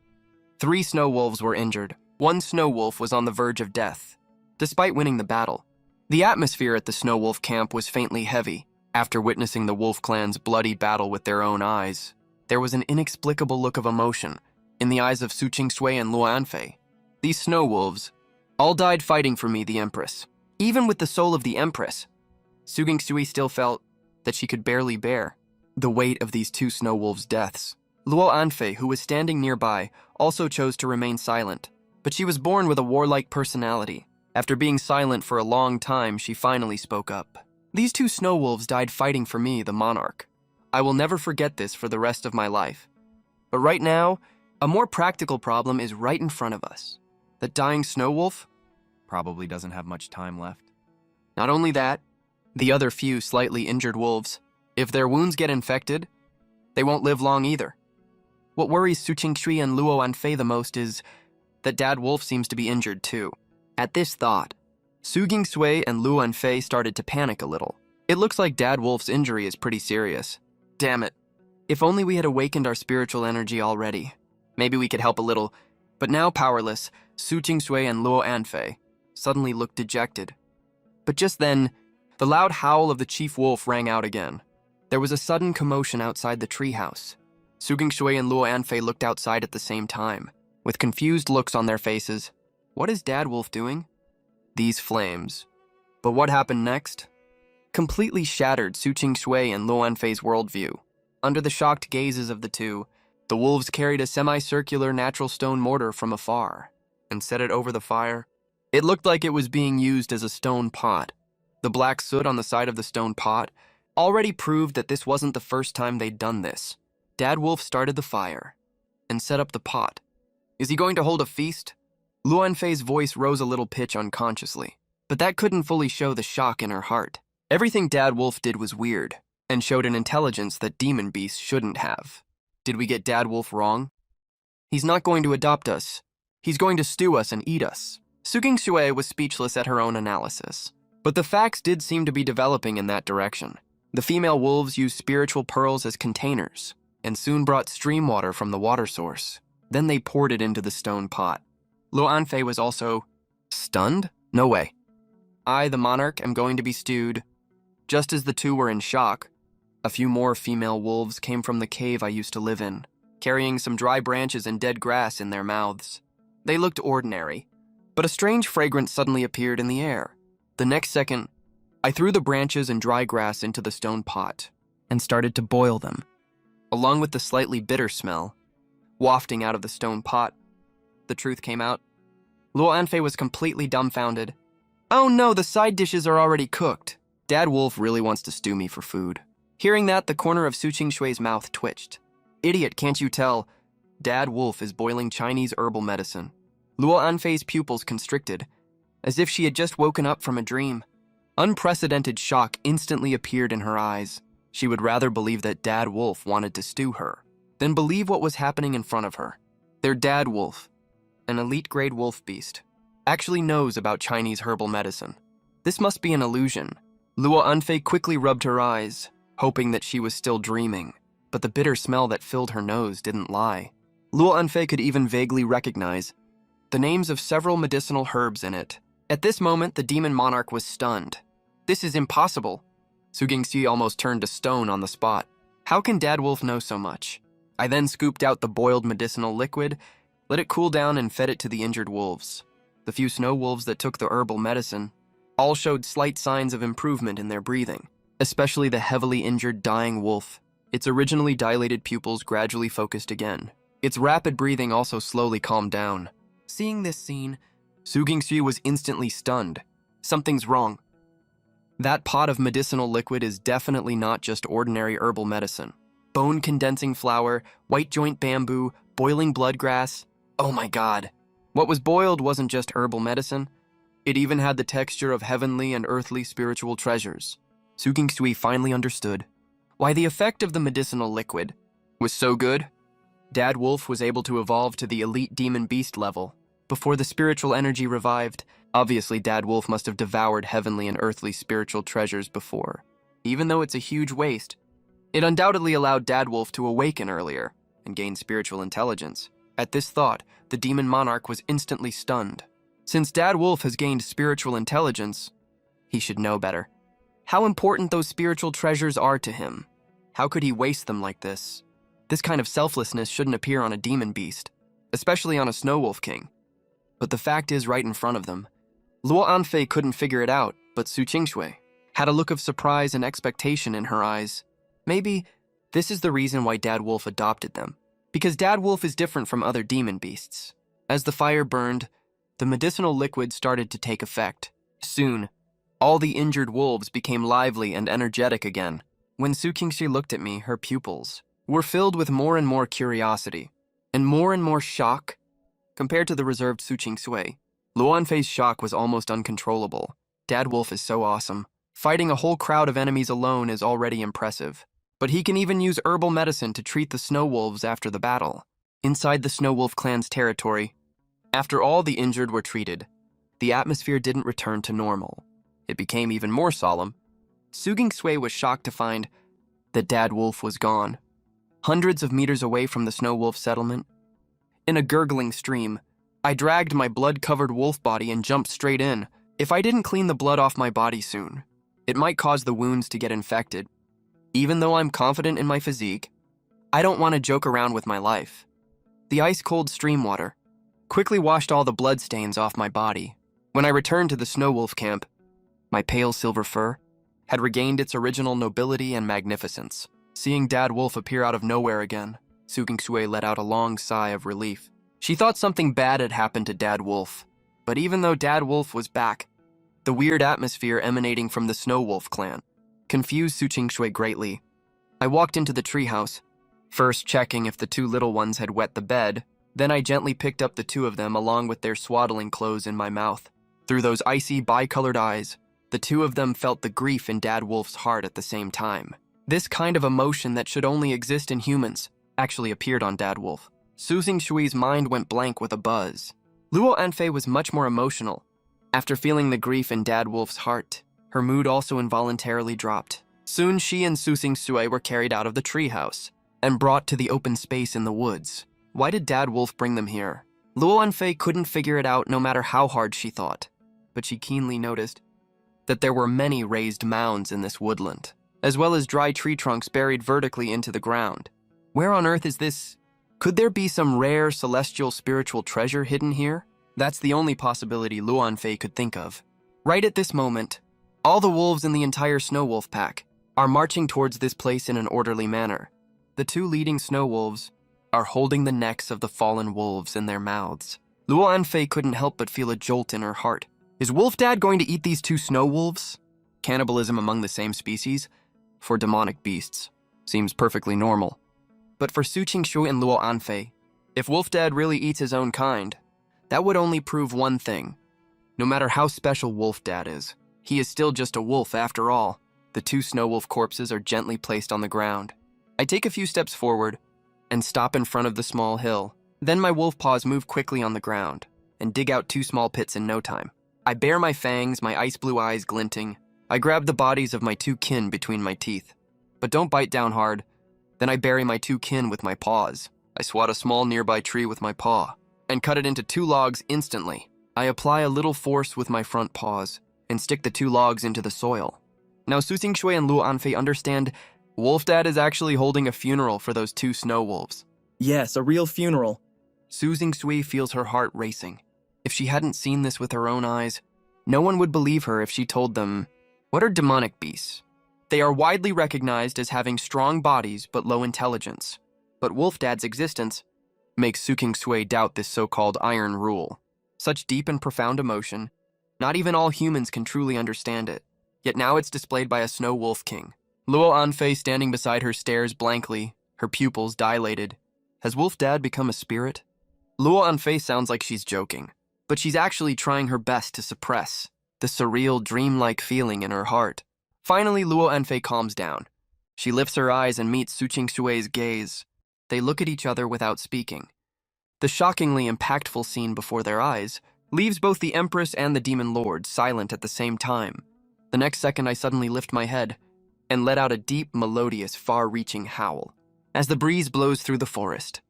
3 snow wolves were injured. 1 snow wolf was on the verge of death. Despite winning the battle, the atmosphere at the Snow Wolf camp was faintly heavy. After witnessing the wolf clan's bloody battle with their own eyes, there was an inexplicable look of emotion in the eyes of Su Sui and Luo Anfei. These snow wolves all died fighting for me, the Empress. Even with the soul of the Empress, Su Sui still felt that she could barely bear the weight of these 2 snow wolves' deaths. Luo Anfei, who was standing nearby, also chose to remain silent, but she was born with a warlike personality. After being silent for a long time, she finally spoke up. These 2 snow wolves died fighting for me, the monarch. I will never forget this for the rest of my life. But right now, a more practical problem is right in front of us. The dying snow wolf probably doesn't have much time left. Not only that, the other few slightly injured wolves, if their wounds get infected, they won't live long either. What worries Su Sui and Luo Anfei the most is that Dad Wolf seems to be injured too. At this thought, Su Gingsui and Luo Anfei started to panic a little. It looks like Dad Wolf's injury is pretty serious. Damn it. If only we had awakened our spiritual energy already. Maybe we could help a little. But now powerless, Su Gingsui and Luo Anfei suddenly looked dejected. But just then, the loud howl of the chief wolf rang out again. There was a sudden commotion outside the treehouse. Su Gingsui and Luo Anfei looked outside at the same time, with confused looks on their faces. What is Dad Wolf doing? These flames. But what happened next? Completely shattered Su Gingsui and Luo Anfei's worldview. Under the shocked gazes of the two, the wolves carried a semicircular natural stone mortar from afar and set it over the fire. It looked like it was being used as a stone pot. The black soot on the side of the stone pot already proved that this wasn't the first time they'd done this. Dad Wolf started the fire and set up the pot. Is he going to hold a feast? Luo Anfei's voice rose a little pitch unconsciously, but that couldn't fully show the shock in her heart. Everything Dad Wolf did was weird and showed an intelligence that demon beasts shouldn't have. Did we get Dad Wolf wrong? He's not going to adopt us. He's going to stew us and eat us. Su Gingsui was speechless at her own analysis. But the facts did seem to be developing in that direction. The female wolves used spiritual pearls as containers and soon brought stream water from the water source. Then they poured it into the stone pot. Luo Anfei was also stunned? No way. I, the monarch, am going to be stewed. Just as the two were in shock, a few more female wolves came from the cave I used to live in, carrying some dry branches and dead grass in their mouths. They looked ordinary, but a strange fragrance suddenly appeared in the air. The next second, I threw the branches and dry grass into the stone pot and started to boil them. Along with the slightly bitter smell wafting out of the stone pot, the truth came out. Luo Anfei was completely dumbfounded. Oh no, the side dishes are already cooked. Dad Wolf really wants to stew me for food. Hearing that, the corner of Su Gingshui's mouth twitched. Idiot, can't you tell? Dad Wolf is boiling Chinese herbal medicine. Luo Anfei's pupils constricted, as if she had just woken up from a dream. Unprecedented shock instantly appeared in her eyes. She would rather believe that Dad Wolf wanted to stew her than believe what was happening in front of her. Their Dad Wolf, an elite-grade wolf beast, actually knows about Chinese herbal medicine. This must be an illusion. Luo Anfei quickly rubbed her eyes, hoping that she was still dreaming, but the bitter smell that filled her nose didn't lie. Luo Anfei could even vaguely recognize the names of several medicinal herbs in it. At this moment, the demon monarch was stunned. This is impossible. Su Gingsui almost turned to stone on the spot. How can Dad Wolf know so much? I then scooped out the boiled medicinal liquid, let it cool down, and fed it to the injured wolves. The few snow wolves that took the herbal medicine all showed slight signs of improvement in their breathing, especially the heavily injured dying wolf. Its originally dilated pupils gradually focused again. Its rapid breathing also slowly calmed down. Seeing this scene, Su Gingsui was instantly stunned. Something's wrong. That pot of medicinal liquid is definitely not just ordinary herbal medicine. Bone-condensing flour, white joint bamboo, boiling bloodgrass. Oh my god. What was boiled wasn't just herbal medicine. It even had the texture of heavenly and earthly spiritual treasures. Su Gingsui finally understood why the effect of the medicinal liquid was so good. Dad Wolf was able to evolve to the elite demon beast level before the spiritual energy revived. Obviously, Dad Wolf must have devoured heavenly and earthly spiritual treasures before. Even though it's a huge waste, it undoubtedly allowed Dad Wolf to awaken earlier and gain spiritual intelligence. At this thought, the demon monarch was instantly stunned. Since Dad Wolf has gained spiritual intelligence, he should know better. How important those spiritual treasures are to him. How could he waste them like this? This kind of selflessness shouldn't appear on a demon beast, especially on a Snowwolf king. But the fact is right in front of them. Luo Anfei couldn't figure it out, but Su Gingshui had a look of surprise and expectation in her eyes. Maybe this is the reason why Dad Wolf adopted them. Because Dad Wolf is different from other demon beasts. As the fire burned, the medicinal liquid started to take effect. Soon, all the injured wolves became lively and energetic again. When Su Gingshui looked at me, her pupils were filled with more and more curiosity and more shock. Compared to the reserved Su Gingshui, Luo Anfei's shock was almost uncontrollable. Dad Wolf is so awesome. Fighting a whole crowd of enemies alone is already impressive. But he can even use herbal medicine to treat the snow wolves after the battle. Inside the Snowwolf clan's territory, after all the injured were treated, the atmosphere didn't return to normal. It became even more solemn. Suging Sui was shocked to find that Dad Wolf was gone. Hundreds of meters away from the Snowwolf settlement, in a gurgling stream, I dragged my blood-covered wolf body and jumped straight in. If I didn't clean the blood off my body soon, it might cause the wounds to get infected. Even though I'm confident in my physique, I don't want to joke around with my life. The ice-cold stream water quickly washed all the blood stains off my body. When I returned to the Snowwolf camp, my pale silver fur had regained its original nobility and magnificence. Seeing Dad Wolf appear out of nowhere again, Suging Sui let out a long sigh of relief. She thought something bad had happened to Dad Wolf, but even though Dad Wolf was back, the weird atmosphere emanating from the Snowwolf clan confused Suging Sui greatly. I walked into the treehouse, first checking if the two little ones had wet the bed, then I gently picked up the two of them along with their swaddling clothes in my mouth. Through those icy, bi-colored eyes, the two of them felt the grief in Dad Wolf's heart at the same time. This kind of emotion that should only exist in humans actually appeared on Dad Wolf. Suging Sui's mind went blank with a buzz. Luo Anfei was much more emotional. After feeling the grief in Dad Wolf's heart, her mood also involuntarily dropped. Soon she and Suging Sui were carried out of the treehouse and brought to the open space in the woods. Why did Dad Wolf bring them here? Luo Anfei couldn't figure it out no matter how hard she thought, but she keenly noticed that there were many raised mounds in this woodland, as well as dry tree trunks buried vertically into the ground. Where on earth is this? Could there be some rare celestial spiritual treasure hidden here? That's the only possibility Luo Anfei could think of. Right at this moment, all the wolves in the entire Snowwolf pack are marching towards this place in an orderly manner. The two leading Snowwolves are holding the necks of the fallen wolves in their mouths. Luo Anfei couldn't help but feel a jolt in her heart. Is Wolf Dad going to eat these two Snowwolves? Cannibalism among the same species, for demonic beasts, seems perfectly normal. But for Suging Sui and Luo Anfei, if Wolf Dad really eats his own kind, that would only prove one thing. No matter how special Wolf Dad is, he is still just a wolf after all. The two Snowwolf corpses are gently placed on the ground. I take a few steps forward and stop in front of the small hill. Then my wolf paws move quickly on the ground and dig out two small pits in no time. I bare my fangs, my ice blue eyes glinting. I grab the bodies of my two kin between my teeth, but don't bite down hard. Then I bury my two kin with my paws. I swat a small nearby tree with my paw and cut it into two logs instantly. I apply a little force with my front paws and stick the two logs into the soil. Now Suging Sui and Luo Anfei understand Wolf Dad is actually holding a funeral for those two snow wolves. Yes, a real funeral. Suging Sui feels her heart racing. If she hadn't seen this with her own eyes, no one would believe her if she told them, what are demonic beasts? They are widely recognized as having strong bodies but low intelligence. But Wolf Dad's existence makes Suging Sui doubt this so-called iron rule. Such deep and profound emotion, not even all humans can truly understand it. Yet now it's displayed by a snow wolf king. Luo Anfei standing beside her stares blankly, her pupils dilated. Has Wolf Dad become a spirit? Luo Anfei sounds like she's joking, but she's actually trying her best to suppress the surreal, dreamlike feeling in her heart. Finally, Luo Anfei calms down. She lifts her eyes and meets Suging Sui's gaze. They look at each other without speaking. The shockingly impactful scene before their eyes leaves both the Empress and the Demon Lord silent at the same time. The next second, I suddenly lift my head and let out a deep, melodious, far-reaching howl. As the breeze blows through the forest,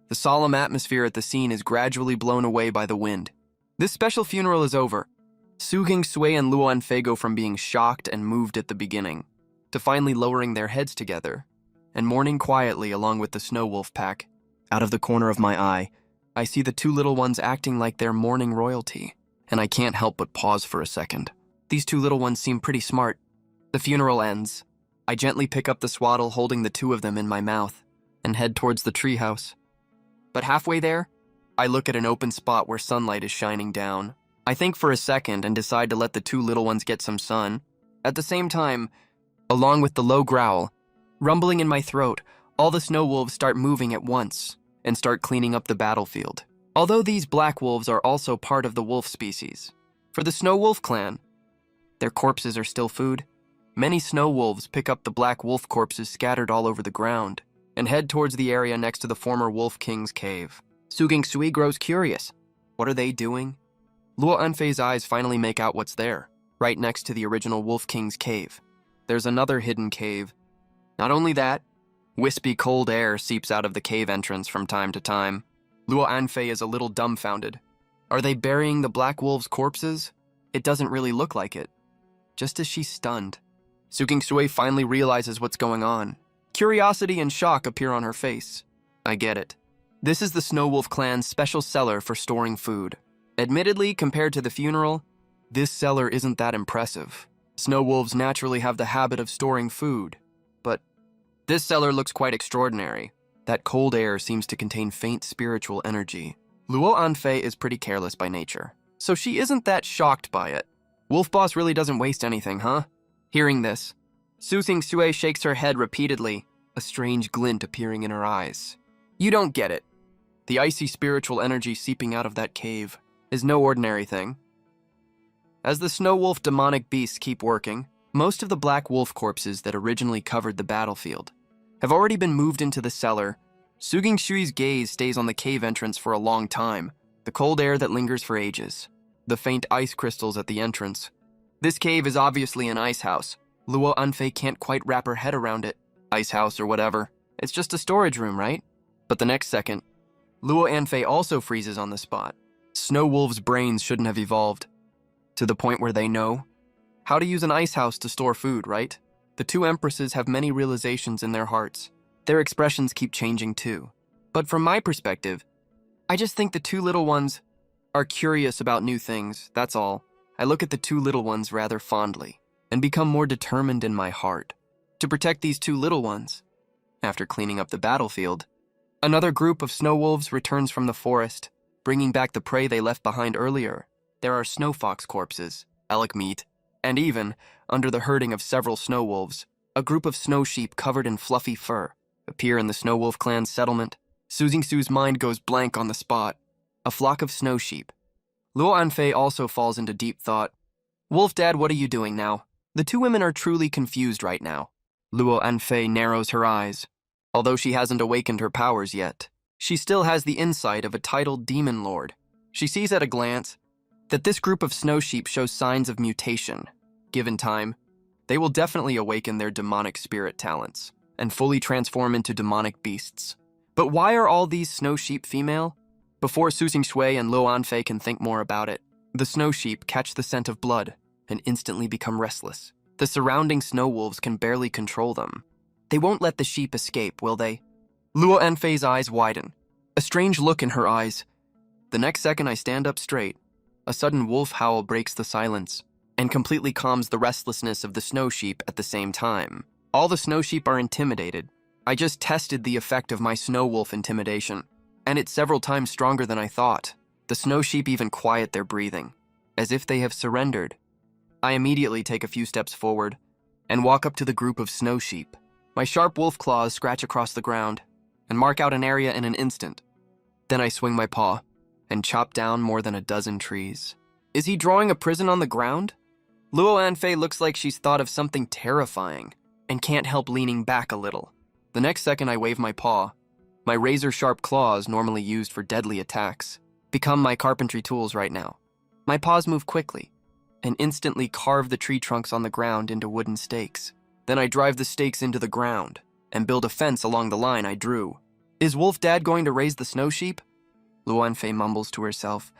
the solemn atmosphere at the scene is gradually blown away by the wind. This special funeral is over. Suging Sui and Luo Anfei go from being shocked and moved at the beginning to finally lowering their heads together and mourning quietly along with the Snowwolf pack. Out of the corner of my eye, I see the two little ones acting like they're mourning royalty, and I can't help but pause for a second. These two little ones seem pretty smart. The funeral ends. I gently pick up the swaddle holding the two of them in my mouth and head towards the treehouse. But halfway there, I look at an open spot where sunlight is shining down. I think for a second and decide to let the two little ones get some sun. At the same time, along with the low growl, rumbling in my throat, all the snow wolves start moving at once and start cleaning up the battlefield. Although these black wolves are also part of the wolf species, for the Snow Wolf clan, their corpses are still food. Many snow wolves pick up the black wolf corpses scattered all over the ground and head towards the area next to the former Wolf King's cave. Suging Sui grows curious. What are they doing? Luo Anfei's eyes finally make out what's there, right next to the original Wolf King's cave. There's another hidden cave. Not only that, wispy cold air seeps out of the cave entrance from time to time. Luo Anfei is a little dumbfounded. Are they burying the black wolves' corpses? It doesn't really look like it. Just as she's stunned, Su Sui finally realizes what's going on. Curiosity and shock appear on her face. I get it. This is the Snowwolf clan's special cellar for storing food. Admittedly, compared to the funeral, this cellar isn't that impressive. Snowwolves naturally have the habit of storing food, but this cellar looks quite extraordinary. That cold air seems to contain faint spiritual energy. Luo Anfei is pretty careless by nature, so she isn't that shocked by it. Wolf Boss really doesn't waste anything, huh? Hearing this, Su Sui shakes her head repeatedly, a strange glint appearing in her eyes. You don't get it. The icy spiritual energy seeping out of that cave is no ordinary thing. As the Snowwolf demonic beasts keep working, most of the black wolf corpses that originally covered the battlefield have already been moved into the cellar. Su Shui's gaze stays on the cave entrance for a long time, the cold air that lingers for ages, the faint ice crystals at the entrance. This cave is obviously an ice house. Luo Anfei can't quite wrap her head around it. Ice house or whatever. It's just a storage room, right? But the next second, Luo Anfei also freezes on the spot. Snowwolves' brains shouldn't have evolved to the point where they know how to use an ice house to store food, right? The two empresses have many realizations in their hearts. Their expressions keep changing too. But from my perspective, I just think the two little ones are curious about new things, that's all. I look at the two little ones rather fondly and become more determined in my heart to protect these two little ones. After cleaning up the battlefield, another group of snowwolves returns from the forest, bringing back the prey they left behind earlier. There are snow fox corpses, elk meat, and even, under the herding of several snowwolves, a group of snow sheep covered in fluffy fur appear in the Snowwolf clan's settlement. Su Su's mind goes blank on the spot. A flock of snow sheep. Luo Anfei also falls into deep thought. Wolf Dad, what are you doing now? The two women are truly confused right now. Luo Anfei narrows her eyes. Although she hasn't awakened her powers yet, she still has the insight of a titled demon lord. She sees at a glance that this group of snow sheep shows signs of mutation. Given time, they will definitely awaken their demonic spirit talents and fully transform into demonic beasts. But why are all these snow sheep female? Before Su Sui and Luo Anfei can think more about it, the snow sheep catch the scent of blood and instantly become restless. The surrounding snow wolves can barely control them. They won't let the sheep escape, will they? Luo Anfei's eyes widen, a strange look in her eyes. The next second I stand up straight. A sudden wolf howl breaks the silence and completely calms the restlessness of the snow sheep at the same time. All the snow sheep are intimidated. I just tested the effect of my snow wolf intimidation, and it's several times stronger than I thought. The snow sheep even quiet their breathing, as if they have surrendered. I immediately take a few steps forward and walk up to the group of snow sheep. My sharp wolf claws scratch across the ground and mark out an area in an instant. Then I swing my paw and chop down more than a dozen trees. Is he drawing a prison on the ground? Luo Anfei looks like she's thought of something terrifying and can't help leaning back a little. The next second I wave my paw. My razor-sharp claws, normally used for deadly attacks, become my carpentry tools right now. My paws move quickly and instantly carve the tree trunks on the ground into wooden stakes. Then I drive the stakes into the ground and build a fence along the line I drew. Is Wolf Dad going to raise the snow sheep? Luo Anfei mumbles to herself.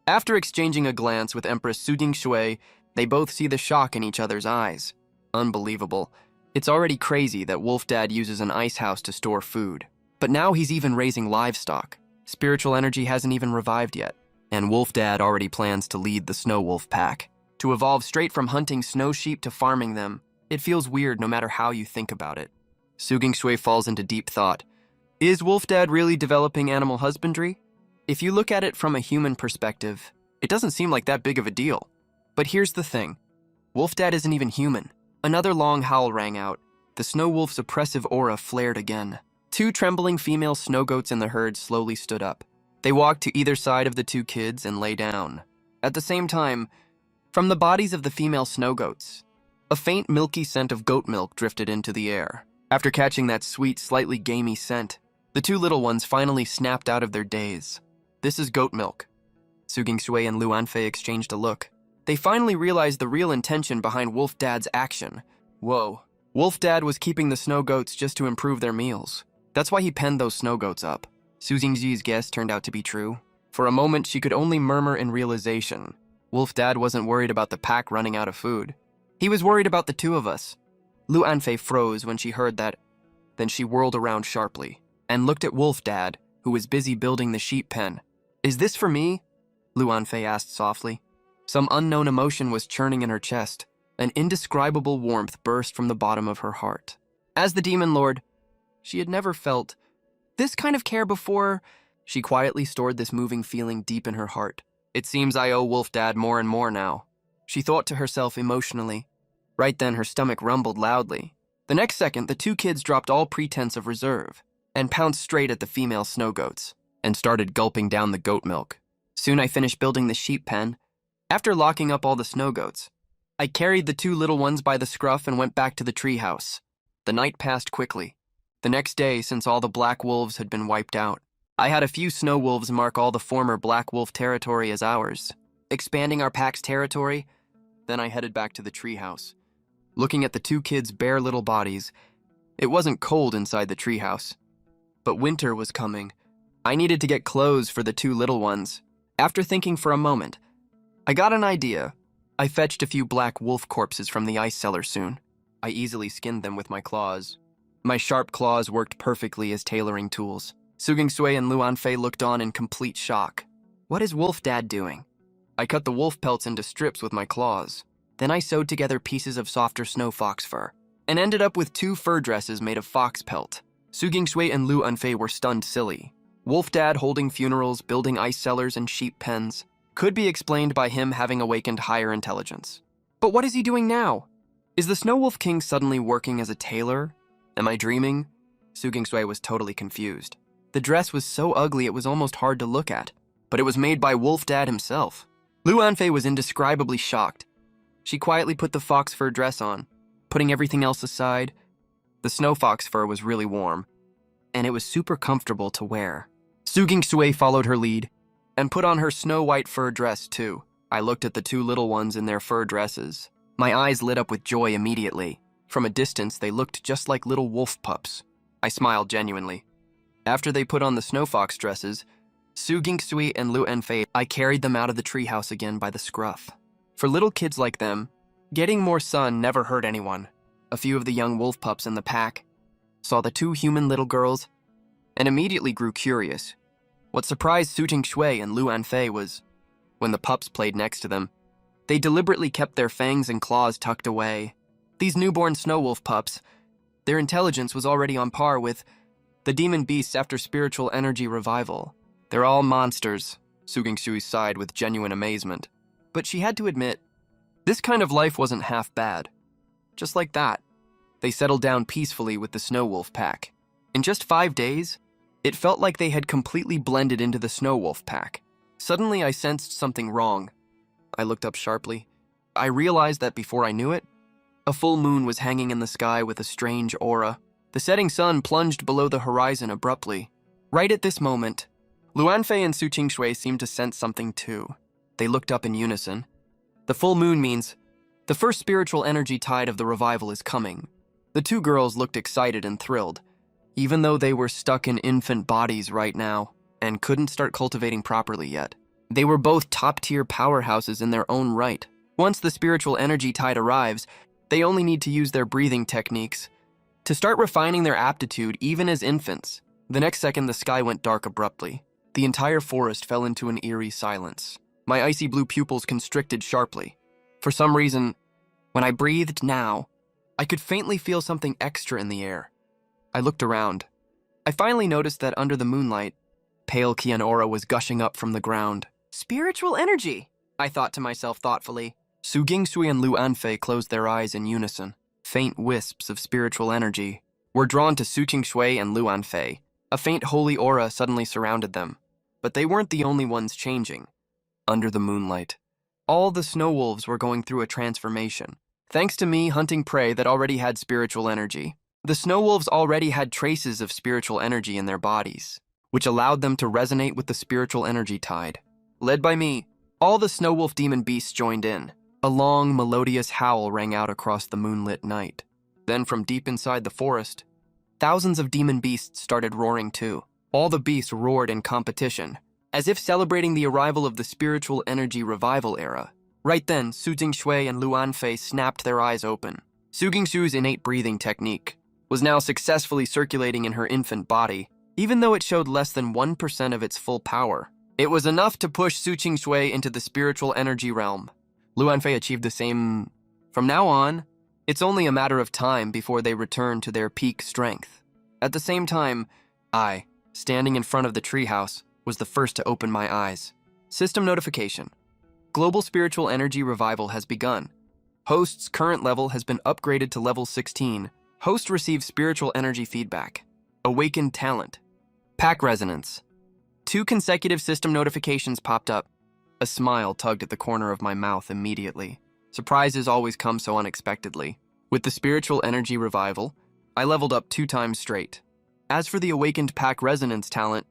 After exchanging a glance with Empress Su Sui, they both see the shock in each other's eyes. Unbelievable. It's already crazy that Wolf Dad uses an ice house to store food. But now he's even raising livestock. Spiritual energy hasn't even revived yet. And Wolf Dad already plans to lead the Snow Wolf pack. To evolve straight from hunting snow sheep to farming them, it feels weird no matter how you think about it. Su Sui falls into deep thought. Is Wolf Dad really developing animal husbandry? If you look at it from a human perspective, it doesn't seem like that big of a deal. But here's the thing. Wolf Dad isn't even human. Another long howl rang out. The snow wolf's oppressive aura flared again. Two trembling female snow goats in the herd slowly stood up. They walked to either side of the two kids and lay down. At the same time, from the bodies of the female snow goats, a faint milky scent of goat milk drifted into the air. After catching that sweet, slightly gamey scent, the two little ones finally snapped out of their daze. This is goat milk. Su Gingshui and Lu Anfei exchanged a look. They finally realized the real intention behind Wolf Dad's action. Whoa. Wolf Dad was keeping the snow goats just to improve their meals. That's why he penned those snow goats up. Su Jingji's guess turned out to be true. For a moment, she could only murmur in realization. Wolf Dad wasn't worried about the pack running out of food. He was worried about the two of us. Lu Anfei froze when she heard that. Then she whirled around sharply and looked at Wolf Dad, who was busy building the sheep pen. "Is this for me?" Lu Anfei asked softly. Some unknown emotion was churning in her chest. An indescribable warmth burst from the bottom of her heart. As the Demon Lord, she had never felt this kind of care before. She quietly stored this moving feeling deep in her heart. It seems I owe Wolf Dad more and more now, she thought to herself emotionally. Right then, her stomach rumbled loudly. The next second, the two kids dropped all pretense of reserve and pounced straight at the female snow goats and started gulping down the goat milk. Soon I finished building the sheep pen. After locking up all the snow goats, I carried the two little ones by the scruff and went back to the treehouse. The night passed quickly. The next day, since all the black wolves had been wiped out, I had a few snow wolves mark all the former black wolf territory as ours, expanding our pack's territory. Then I headed back to the treehouse. Looking at the two kids' bare little bodies, it wasn't cold inside the treehouse. But winter was coming. I needed to get clothes for the two little ones. After thinking for a moment, I got an idea. I fetched a few black wolf corpses from the ice cellar soon. I easily skinned them with my claws. My sharp claws worked perfectly as tailoring tools. Su Gingshui and Lu Anfei looked on in complete shock. What is Wolf Dad doing? I cut the wolf pelts into strips with my claws. Then I sewed together pieces of softer snow fox fur and ended up with two fur dresses made of fox pelt. Su Gingshui and Lu Anfei were stunned silly. Wolf Dad holding funerals, building ice cellars and sheep pens could be explained by him having awakened higher intelligence. But what is he doing now? Is the Snowwolf King suddenly working as a tailor? Am I dreaming? Su Gingshui was totally confused. The dress was so ugly it was almost hard to look at, but it was made by Wolf Dad himself. Lu Anfei was indescribably shocked. She quietly put the fox fur dress on, putting everything else aside. The snow fox fur was really warm, and it was super comfortable to wear. Su Gingshui followed her lead and put on her snow-white fur dress too. I looked at the two little ones in their fur dresses. My eyes lit up with joy immediately. From a distance, they looked just like little wolf pups. I smiled genuinely. After they put on the snow fox dresses, Su Gingshui and Lu Anfei, I carried them out of the treehouse again by the scruff. For little kids like them, getting more sun never hurt anyone. A few of the young wolf pups in the pack saw the two human little girls and immediately grew curious. What surprised Su Gingshui and Lu Anfei was when the pups played next to them, they deliberately kept their fangs and claws tucked away. These newborn snow wolf pups, their intelligence was already on par with the demon beasts after spiritual energy revival. They're all monsters, Su Gingshui sighed with genuine amazement. But she had to admit, this kind of life wasn't half bad. Just like that, they settled down peacefully with the Snow Wolf pack. In just 5 days, it felt like they had completely blended into the Snow Wolf pack. Suddenly, I sensed something wrong. I looked up sharply. I realized that before I knew it, a full moon was hanging in the sky with a strange aura. The setting sun plunged below the horizon abruptly. Right at this moment, Lu Anfei and Su Gingshui seemed to sense something too. They looked up in unison. The full moon means the first spiritual energy tide of the revival is coming. The two girls looked excited and thrilled, even though they were stuck in infant bodies right now and couldn't start cultivating properly yet. They were both top-tier powerhouses in their own right. Once the spiritual energy tide arrives, they only need to use their breathing techniques to start refining their aptitude even as infants. The next second, the sky went dark abruptly. The entire forest fell into an eerie silence. My icy blue pupils constricted sharply. For some reason, when I breathed now, I could faintly feel something extra in the air. I looked around. I finally noticed that under the moonlight, pale Qian aura was gushing up from the ground. Spiritual energy, I thought to myself thoughtfully. Su Gingshui and Lu Anfei closed their eyes in unison. Faint wisps of spiritual energy were drawn to Su Gingshui and Lu Anfei. A faint holy aura suddenly surrounded them. But they weren't the only ones changing. Under the moonlight, all the snow wolves were going through a transformation. Thanks to me hunting prey that already had spiritual energy, the snow wolves already had traces of spiritual energy in their bodies, which allowed them to resonate with the spiritual energy tide. Led by me, all the Snowwolf demon beasts joined in. A long, melodious howl rang out across the moonlit night. Then from deep inside the forest, thousands of demon beasts started roaring too. All the beasts roared in competition, as if celebrating the arrival of the spiritual energy revival era. Right then, Su Jingshui and Lu Anfei snapped their eyes open. Su Jingshu's innate breathing technique was now successfully circulating in her infant body, even though it showed less than 1% of its full power. It was enough to push Su Jingshui into the spiritual energy realm. Lu Anfei achieved the same. From now on, it's only a matter of time before they return to their peak strength. At the same time, I, standing in front of the treehouse, was the first to open my eyes. System notification. Global spiritual energy revival has begun. Host's current level has been upgraded to level 16. Host receives spiritual energy feedback. Awakened talent. Pack resonance. 2 consecutive system notifications popped up. A smile tugged at the corner of my mouth immediately. Surprises always come so unexpectedly. With the spiritual energy revival, I leveled up 2 times straight. As for the awakened pack resonance talent,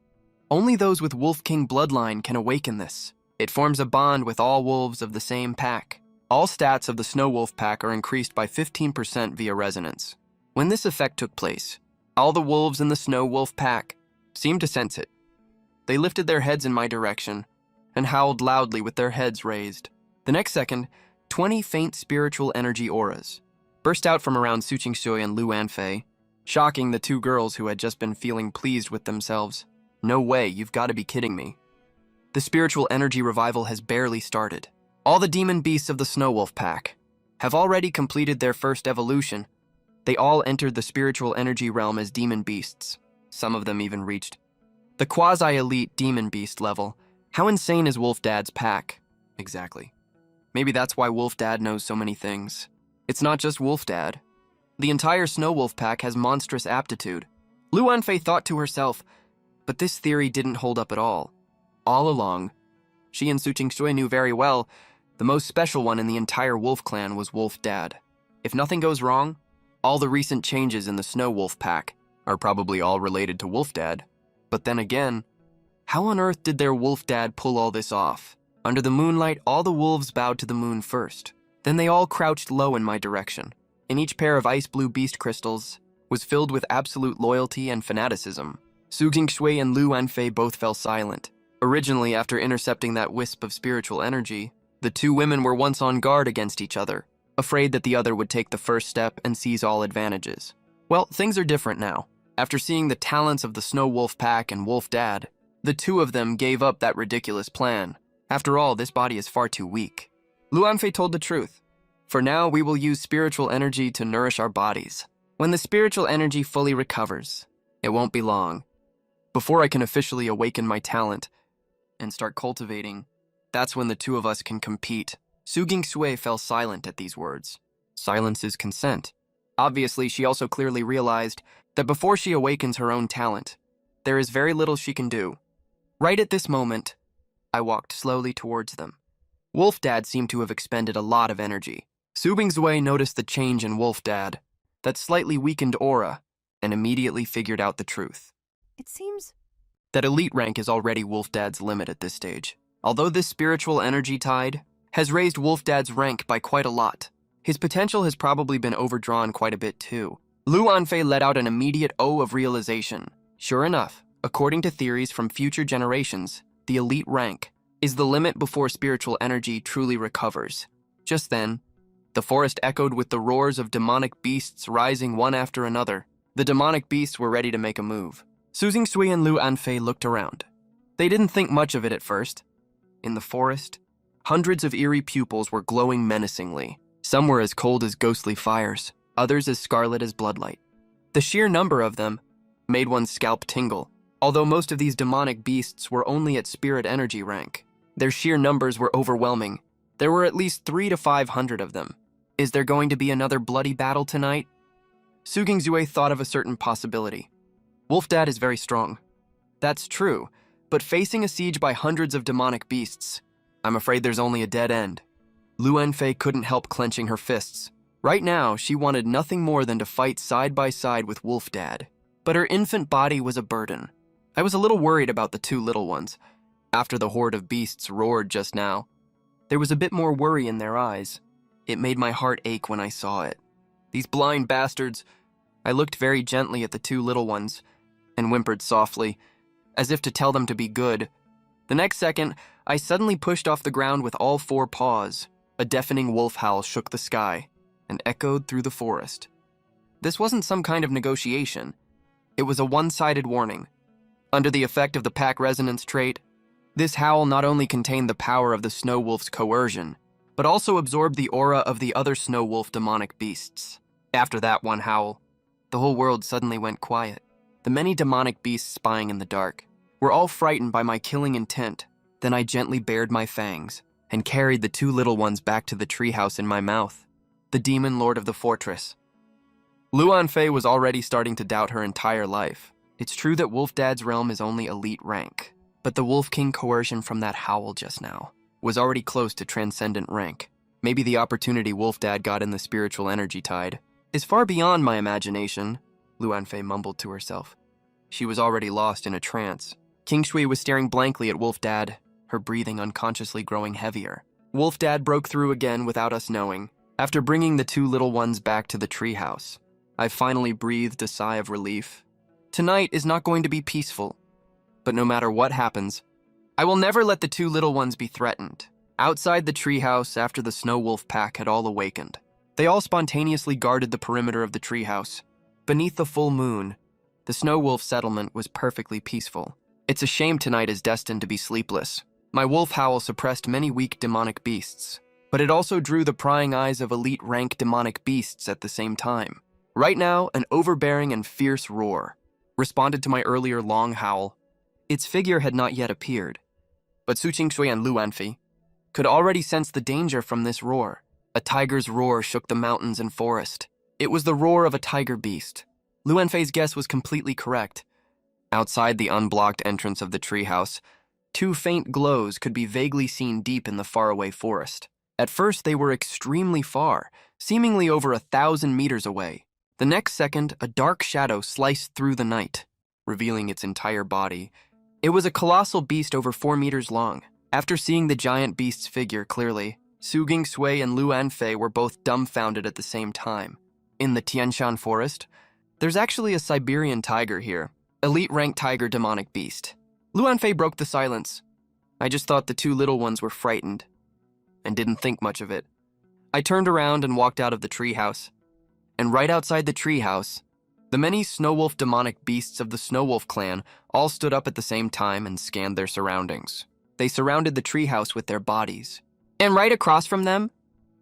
only those with Wolf King bloodline can awaken this. It forms a bond with all wolves of the same pack. All stats of the Snowwolf pack are increased by 15% via resonance. When this effect took place, all the wolves in the Snowwolf pack seemed to sense it. They lifted their heads in my direction and howled loudly with their heads raised. The next second, 20 faint spiritual energy auras burst out from around Su Jingshui and Lu Anfei, shocking the 2 girls who had just been feeling pleased with themselves. No way, you've got to be kidding me. The spiritual energy revival has barely started. All the demon beasts of the Snowwolf pack have already completed their first evolution. They all entered the spiritual energy realm as demon beasts. Some of them even reached the quasi-elite demon beast level. How insane is Wolf Dad's pack? Exactly. Maybe that's why Wolf Dad knows so many things. It's not just Wolf Dad. The entire Snowwolf pack has monstrous aptitude. Lu Anfei thought to herself, but this theory didn't hold up at all. All along, she and Su Jingshui knew very well the most special one in the entire Wolf clan was Wolf Dad. If nothing goes wrong, all the recent changes in the Snowwolf pack are probably all related to Wolf Dad. But then again, how on earth did their Wolf Dad pull all this off? Under the moonlight, all the wolves bowed to the moon first. Then they all crouched low in my direction. And each pair of ice blue beast crystals was filled with absolute loyalty and fanaticism. Su Jingshui and Lu Anfei both fell silent. Originally, after intercepting that wisp of spiritual energy, the 2 women were once on guard against each other, afraid that the other would take the first step and seize all advantages. Well, things are different now. After seeing the talents of the Snowwolf pack and Wolf Dad, the 2 of them gave up that ridiculous plan. After all, this body is far too weak. Lu Anfei told the truth. For now, we will use spiritual energy to nourish our bodies. When the spiritual energy fully recovers, it won't be long. Before I can officially awaken my talent and start cultivating, that's when the 2 of us can compete. Su Jingshui fell silent at these words. Silence is consent. Obviously, she also clearly realized that before she awakens her own talent, there is very little she can do. Right at this moment, I walked slowly towards them. Wolf Dad seemed to have expended a lot of energy. Su Jingshui noticed the change in Wolf Dad, that slightly weakened aura, and immediately figured out the truth. It seems That elite rank is already Wolf Dad's limit at this stage. Although this spiritual energy tide has raised Wolf Dad's rank by quite a lot, his potential has probably been overdrawn quite a bit too. Lu Anfei let out an immediate "oh" of realization. Sure enough, according to theories from future generations, the elite rank is the limit before spiritual energy truly recovers. Just then, the forest echoed with the roars of demonic beasts rising one after another. The demonic beasts were ready to make a move. Su Jingshui and Lu Anfei looked around. They didn't think much of it at first. In the forest, hundreds of eerie pupils were glowing menacingly. Some were as cold as ghostly fires, others as scarlet as bloodlight. The sheer number of them made one's scalp tingle. Although most of these demonic beasts were only at spirit energy rank, their sheer numbers were overwhelming. There were at least 300 to 500 of them. Is there going to be another bloody battle tonight? Su Jingshui thought of a certain possibility. Wolf Dad is very strong. That's true, but facing a siege by hundreds of demonic beasts, I'm afraid there's only a dead end. Lu Anfei couldn't help clenching her fists. Right now, she wanted nothing more than to fight side by side with Wolf Dad. But her infant body was a burden. I was a little worried about the 2 little ones. after the horde of beasts roared just now. There was a bit more worry in their eyes. It made my heart ache when I saw it. These blind bastards. I looked very gently at the two little ones and whimpered softly, as if to tell them to be good. The next second, I suddenly pushed off the ground with all four paws. A deafening wolf howl shook the sky and echoed through the forest. This wasn't some kind of negotiation. It was a one-sided warning. Under the effect of the pack resonance trait, this howl not only contained the power of the Snowwolf's coercion, but also absorbed the aura of the other Snowwolf demonic beasts. After that one howl, the whole world suddenly went quiet. The many demonic beasts spying in the dark were all frightened by my killing intent. Then I gently bared my fangs and carried the two little ones back to the treehouse in my mouth, the demon lord of the fortress. Luan Fei was already starting to doubt her entire life. It's true that Wolf Dad's realm is only elite rank, but the Wolf King coercion from that howl just now was already close to transcendent rank. Maybe the opportunity Wolf Dad got in the spiritual energy tide is far beyond my imagination, Luan Fei mumbled to herself. She was already lost in a trance. King Shui was staring blankly at Wolf Dad, her breathing unconsciously growing heavier. Wolf Dad broke through again without us knowing. After bringing the two little ones back to the treehouse, I finally breathed a sigh of relief. Tonight is not going to be peaceful, but no matter what happens, I will never let the two little ones be threatened. Outside the treehouse, after the Snowwolf pack had all awakened, they all spontaneously guarded the perimeter of the treehouse. Beneath the full moon, the Snowwolf settlement was perfectly peaceful. It's a shame tonight is destined to be sleepless. My wolf howl suppressed many weak demonic beasts, but it also drew the prying eyes of elite rank demonic beasts at the same time. Right now, an overbearing and fierce roar responded to my earlier long howl. Its figure had not yet appeared, but Su Qingshui and Lu Anfei could already sense the danger from this roar. A tiger's roar shook the mountains and forest. It was the roar of a tiger beast. Lu Anfei's guess was completely correct. Outside the unblocked entrance of the treehouse, two faint glows could be vaguely seen deep in the faraway forest. At first, they were extremely far, seemingly over 1,000 meters away. The next second, a dark shadow sliced through the night, revealing its entire body. It was a colossal beast over 4 meters long. After seeing the giant beast's figure clearly, Su Qingshui and Lu Anfei were both dumbfounded at the same time. In the Tianshan forest, there's actually a Siberian tiger here, elite rank tiger demonic beast. Lu Anfei broke the silence. I just thought the two little ones were frightened and didn't think much of it. I turned around and walked out of the treehouse. And right outside the treehouse, the many Snowwolf demonic beasts of the Snowwolf clan all stood up at the same time and scanned their surroundings. They surrounded the treehouse with their bodies. And right across from them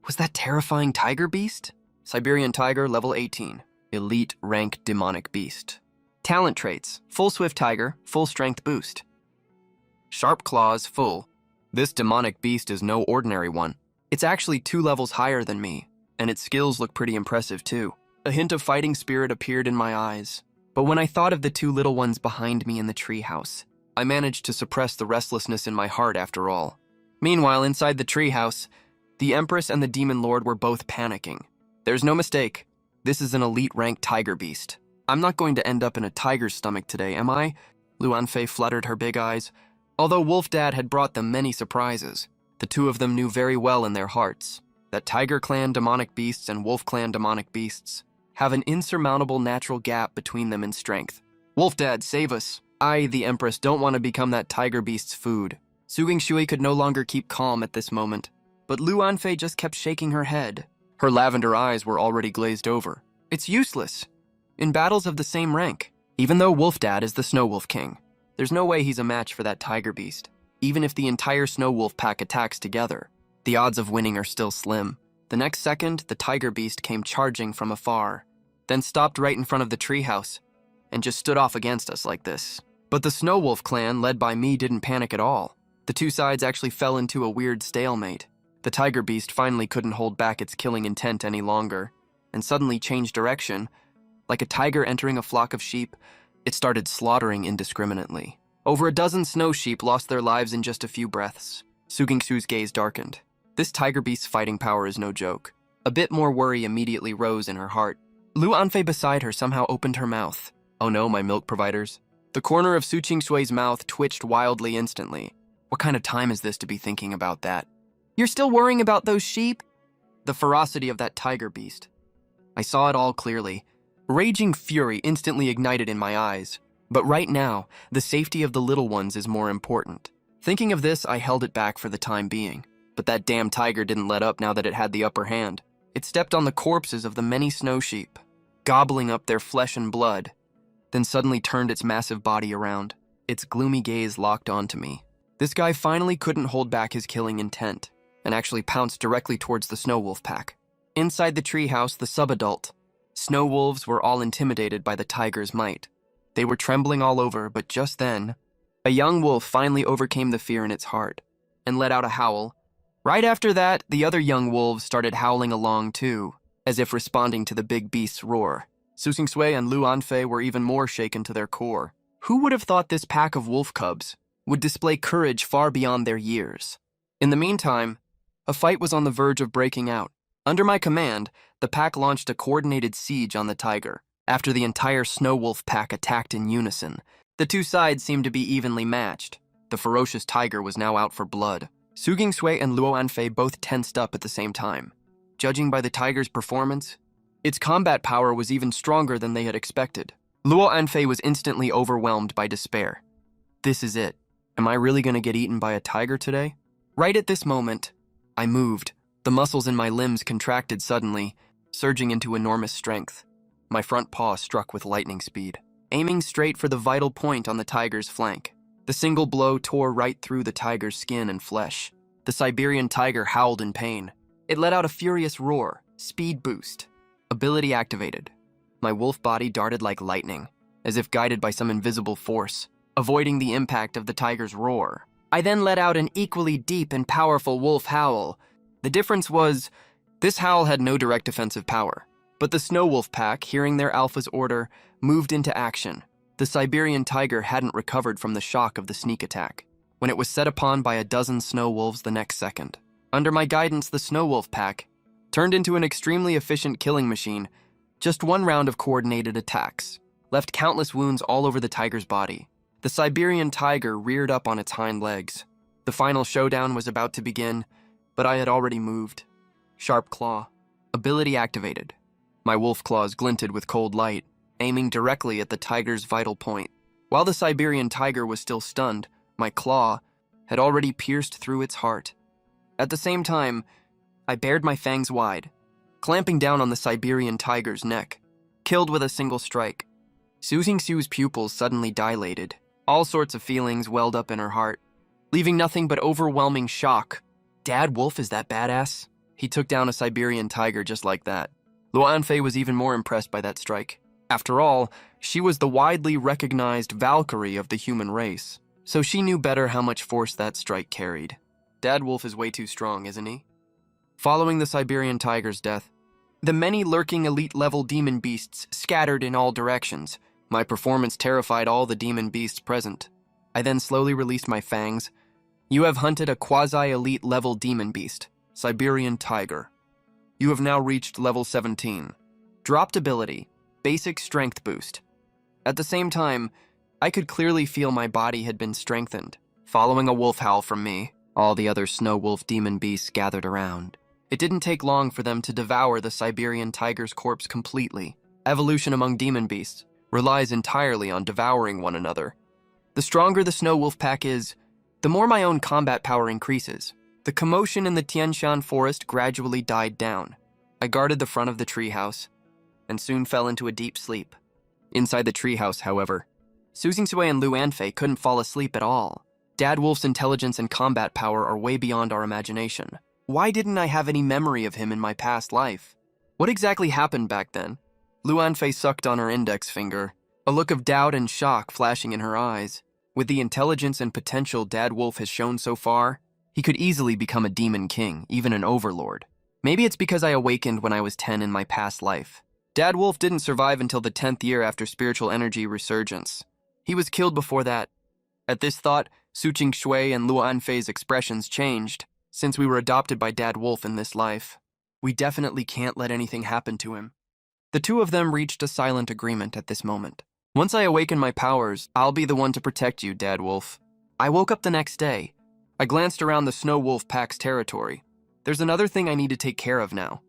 was that terrifying tiger beast? Siberian tiger, level 18. Elite rank demonic beast. Talent traits: full swift tiger, full strength boost. Sharp claws, full. This demonic beast is no ordinary one. It's actually 2 levels higher than me, and its skills look pretty impressive too. A hint of fighting spirit appeared in my eyes, but when I thought of the two little ones behind me in the treehouse, I managed to suppress the restlessness in my heart after all. Meanwhile, inside the treehouse, the Empress and the Demon Lord were both panicking. There's no mistake, this is an elite rank tiger beast. I'm not going to end up in a tiger's stomach today, am I? Lu Anfei fluttered her big eyes. Although Wolf Dad had brought them many surprises, the two of them knew very well in their hearts that Tiger Clan demonic beasts and Wolf Clan demonic beasts have an insurmountable natural gap between them in strength. Wolf Dad, save us. I, the Empress, don't want to become that tiger beast's food. Su Qingshui could no longer keep calm at this moment, but Lu Anfei just kept shaking her head. Her lavender eyes were already glazed over. It's useless. In battles of the same rank, even though Wolf Dad is the Snowwolf King, there's no way he's a match for that tiger beast. Even if the entire Snowwolf pack attacks together, the odds of winning are still slim. The next second, the tiger beast came charging from afar, then stopped right in front of the treehouse, and just stood off against us like this. But the Snowwolf clan, led by me, didn't panic at all. The two sides actually fell into a weird stalemate. The tiger beast finally couldn't hold back its killing intent any longer, and suddenly changed direction. Like a tiger entering a flock of sheep, it started slaughtering indiscriminately. Over a dozen snow sheep lost their lives in just a few breaths. Su Qingshui's gaze darkened. This tiger beast's fighting power is no joke. A bit more worry immediately rose in her heart. Lu Anfei beside her somehow opened her mouth. Oh no, my milk providers. The corner of Su Qingshui's mouth twitched wildly instantly. What kind of time is this to be thinking about that? You're still worrying about those sheep? The ferocity of that tiger beast. I saw it all clearly. Raging fury instantly ignited in my eyes. But right now, the safety of the little ones is more important. Thinking of this, I held it back for the time being. But that damn tiger didn't let up now that it had the upper hand. It stepped on the corpses of the many snow sheep, gobbling up their flesh and blood, then suddenly turned its massive body around. Its gloomy gaze locked onto me. This guy finally couldn't hold back his killing intent, and actually pounced directly towards the Snowwolf pack. Inside the treehouse, the subadult, snow wolves were all intimidated by the tiger's might. They were trembling all over, but just then, a young wolf finally overcame the fear in its heart and let out a howl. Right after that, the other young wolves started howling along too, as if responding to the big beast's roar. Su Xingshui and Lu Anfei were even more shaken to their core. Who would have thought this pack of wolf cubs would display courage far beyond their years? In the meantime, a fight was on the verge of breaking out. Under my command, the pack launched a coordinated siege on the tiger. After the entire Snowwolf pack attacked in unison, the two sides seemed to be evenly matched. The ferocious tiger was now out for blood. Su Xingshui and Luo Anfei both tensed up at the same time. Judging by the tiger's performance, its combat power was even stronger than they had expected. Luo Anfei was instantly overwhelmed by despair. This is it. Am I really going to get eaten by a tiger today? Right at this moment, I moved. The muscles in my limbs contracted suddenly, surging into enormous strength. My front paw struck with lightning speed, aiming straight for the vital point on the tiger's flank. The single blow tore right through the tiger's skin and flesh. The Siberian tiger howled in pain. It let out a furious roar. Speed boost. Ability activated. My wolf body darted like lightning, as if guided by some invisible force, avoiding the impact of the tiger's roar. I then let out an equally deep and powerful wolf howl. The difference was, this howl had no direct offensive power. But the Snowwolf pack, hearing their alpha's order, moved into action. The Siberian tiger hadn't recovered from the shock of the sneak attack, when it was set upon by a dozen snow wolves the next second. Under my guidance, the Snowwolf pack turned into an extremely efficient killing machine. Just one round of coordinated attacks left countless wounds all over the tiger's body. The Siberian tiger reared up on its hind legs. The final showdown was about to begin, but I had already moved. Sharp claw. Ability activated. My wolf claws glinted with cold light, aiming directly at the tiger's vital point. While the Siberian tiger was still stunned, my claw had already pierced through its heart. At the same time, I bared my fangs wide, clamping down on the Siberian tiger's neck, killed with a single strike. Su Xingxiu's pupils suddenly dilated. All sorts of feelings welled up in her heart, leaving nothing but overwhelming shock. Dad Wolf is that badass? He took down a Siberian tiger just like that. Luo Anfei was even more impressed by that strike. After all, she was the widely recognized Valkyrie of the human race, so she knew better how much force that strike carried. Dad Wolf is way too strong, isn't he? Following the Siberian tiger's death, the many lurking elite-level demon beasts scattered in all directions. My performance terrified all the demon beasts present. I then slowly released my fangs. You have hunted a quasi-elite level demon beast, Siberian tiger. You have now reached level 17. Dropped ability, basic strength boost. At the same time, I could clearly feel my body had been strengthened. Following a wolf howl from me, all the other snow wolf demon beasts gathered around. It didn't take long for them to devour the Siberian tiger's corpse completely. Evolution among demon beasts relies entirely on devouring one another. The stronger the snow wolf pack is, the more my own combat power increases. The commotion in the Tianshan forest gradually died down. I guarded the front of the treehouse and soon fell into a deep sleep. Inside the treehouse, however, Su Xingshui and Lu Anfei couldn't fall asleep at all. Dad Wolf's intelligence and combat power are way beyond our imagination. Why didn't I have any memory of him in my past life? What exactly happened back then? Lu Anfei sucked on her index finger, a look of doubt and shock flashing in her eyes. With the intelligence and potential Dad Wolf has shown so far, he could easily become a demon king, even an overlord. Maybe it's because I awakened when I was 10 in my past life. Dad Wolf didn't survive until the 10th year after spiritual energy resurgence. He was killed before that. At this thought, Su Qingshui and Luo Anfei's expressions changed. Since we were adopted by Dad Wolf in this life, we definitely can't let anything happen to him. The two of them reached a silent agreement at this moment. Once I awaken my powers, I'll be the one to protect you, Dad Wolf. I woke up the next day, I glanced around the Snowwolf Pack's territory. There's another thing I need to take care of now.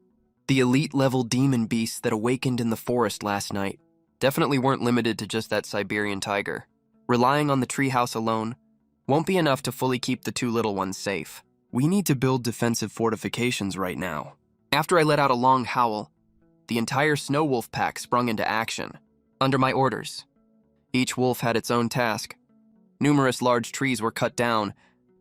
The elite-level demon beasts that awakened in the forest last night definitely weren't limited to just that Siberian tiger. Relying on the treehouse alone won't be enough to fully keep the two little ones safe. We need to build defensive fortifications right now. After I let out a long howl, the entire Snowwolf Pack sprung into action, under my orders. Each wolf had its own task. Numerous large trees were cut down,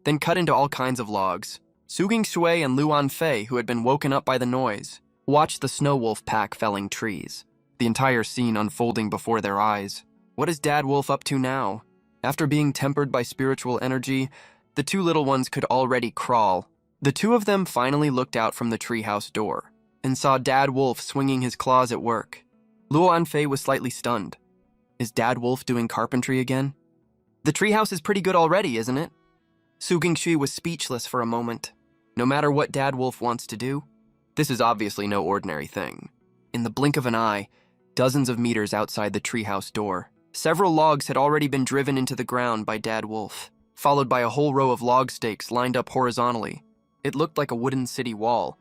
then cut into all kinds of logs. Suging Shui and Luan Fei, who had been woken up by the noise, watched the Snowwolf Pack felling trees, the entire scene unfolding before their eyes. What is Dad Wolf up to now? After being tempered by spiritual energy, the two little ones could already crawl. The two of them finally looked out from the treehouse door and saw Dad Wolf swinging his claws at work. Luan Fei was slightly stunned. Is Dad Wolf doing carpentry again? The treehouse is pretty good already, isn't it? Su Gingxi was speechless for a moment. No matter what Dad Wolf wants to do, this is obviously no ordinary thing. In the blink of an eye, dozens of meters outside the treehouse door, several logs had already been driven into the ground by Dad Wolf, followed by a whole row of log stakes lined up horizontally. It looked like a wooden city wall.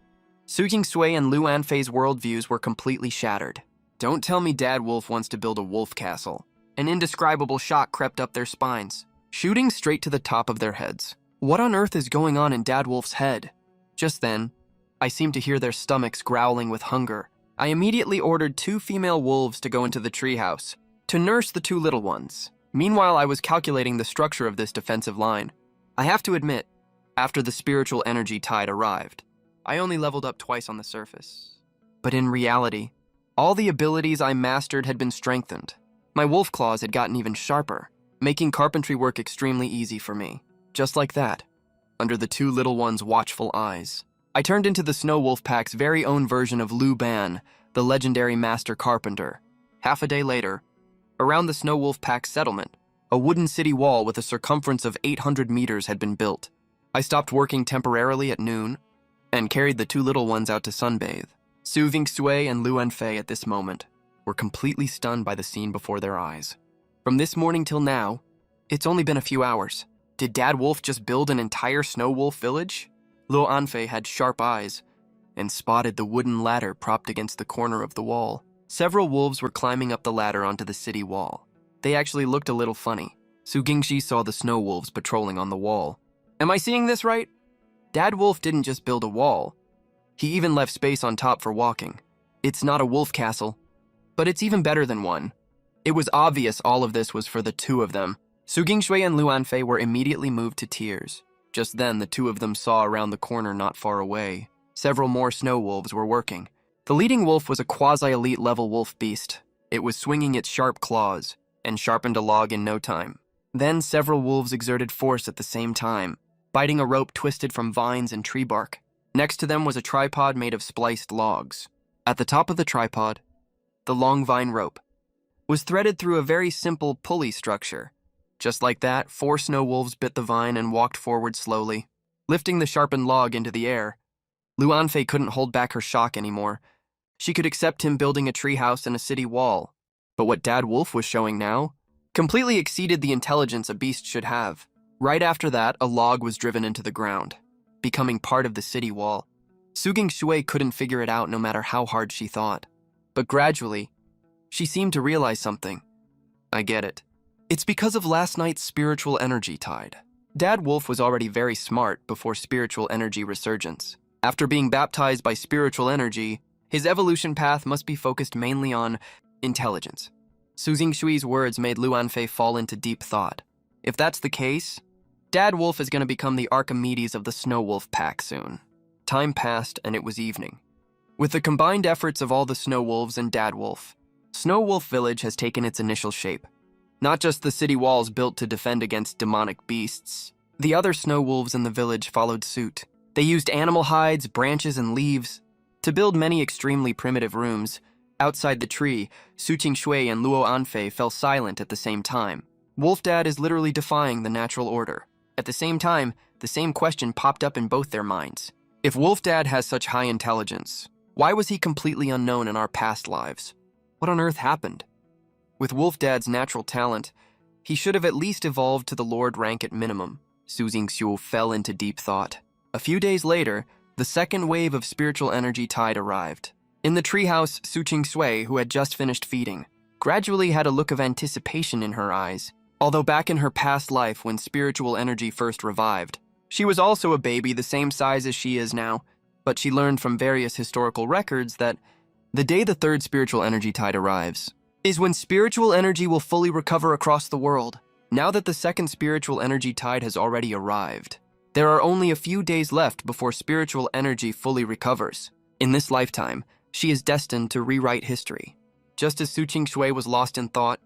Su Jingsui and Lu Anfei's worldviews were completely shattered. Don't tell me Dad Wolf wants to build a wolf castle. An indescribable shock crept up their spines, shooting straight to the top of their heads. What on earth is going on in Dad Wolf's head? Just then, I seemed to hear their stomachs growling with hunger. I immediately ordered 2 female wolves to go into the treehouse to nurse the 2 little ones. Meanwhile, I was calculating the structure of this defensive line. I have to admit, after the spiritual energy tide arrived, I only leveled up twice on the surface. But in reality, all the abilities I mastered had been strengthened. My wolf claws had gotten even sharper, making carpentry work extremely easy for me. Just like that, under the 2 little ones' watchful eyes, I turned into the Snowwolf Pack's very own version of Lu Ban, the legendary master carpenter. Half a day later, around the Snowwolf Pack's settlement, a wooden city wall with a circumference of 800 meters had been built. I stopped working temporarily at noon and carried the 2 little ones out to sunbathe. Su Vingsui and Lu Anfei at this moment were completely stunned by the scene before their eyes. From this morning till now, it's only been a few hours. Did Dad Wolf just build an entire Snowwolf village? Lu Anfei had sharp eyes and spotted the wooden ladder propped against the corner of the wall. Several wolves were climbing up the ladder onto the city wall. They actually looked a little funny. Su Gingxi saw the snow wolves patrolling on the wall. Am I seeing this right? Dad Wolf didn't just build a wall. He even left space on top for walking. It's not a wolf castle, but it's even better than one. It was obvious all of this was for the 2 of them. Su Gingshui and Lu Anfei were immediately moved to tears. Just then, the 2 of them saw around the corner not far away. Several more snow wolves were working. The leading wolf was a quasi-elite level wolf beast. It was swinging its sharp claws and sharpened a log in no time. Then several wolves exerted force at the same time, biting a rope twisted from vines and tree bark. Next to them was a tripod made of spliced logs. At the top of the tripod, the long vine rope was threaded through a very simple pulley structure. Just like that, 4 snow wolves bit the vine and walked forward slowly, lifting the sharpened log into the air. Lu Anfei couldn't hold back her shock anymore. She could accept him building a treehouse and a city wall, but what Dad Wolf was showing now completely exceeded the intelligence a beast should have. Right after that, a log was driven into the ground, becoming part of the city wall. Su Gingshui couldn't figure it out no matter how hard she thought. But gradually, she seemed to realize something. I get it. It's because of last night's spiritual energy tide. Dad Wolf was already very smart before spiritual energy resurgence. After being baptized by spiritual energy, his evolution path must be focused mainly on intelligence. Su Jingshui's words made Lu Anfei fall into deep thought. If that's the case, Dad Wolf is going to become the Archimedes of the Snowwolf Pack soon. Time passed and it was evening. With the combined efforts of all the Snow Wolves and Dad Wolf, Snowwolf Village has taken its initial shape. Not just the city walls built to defend against demonic beasts. The other snow wolves in the village followed suit. They used animal hides, branches, and leaves to build many extremely primitive rooms. Outside the tree, Su Qingshui and Luo Anfei fell silent at the same time. Wolf Dad is literally defying the natural order. At the same time, the same question popped up in both their minds. If Wolf Dad has such high intelligence, why was he completely unknown in our past lives? What on earth happened? With Wolf Dad's natural talent, he should have at least evolved to the Lord rank at minimum. Su Jingxiu fell into deep thought. A few days later, the second wave of spiritual energy tide arrived. In the treehouse, Su Qingsui, who had just finished feeding, gradually had a look of anticipation in her eyes. Although back in her past life when spiritual energy first revived, she was also a baby the same size as she is now, but she learned from various historical records that the day the third spiritual energy tide arrives is when spiritual energy will fully recover across the world. Now that the second spiritual energy tide has already arrived, there are only a few days left before spiritual energy fully recovers. In this lifetime, she is destined to rewrite history. Just as Su Qingsui was lost in thought,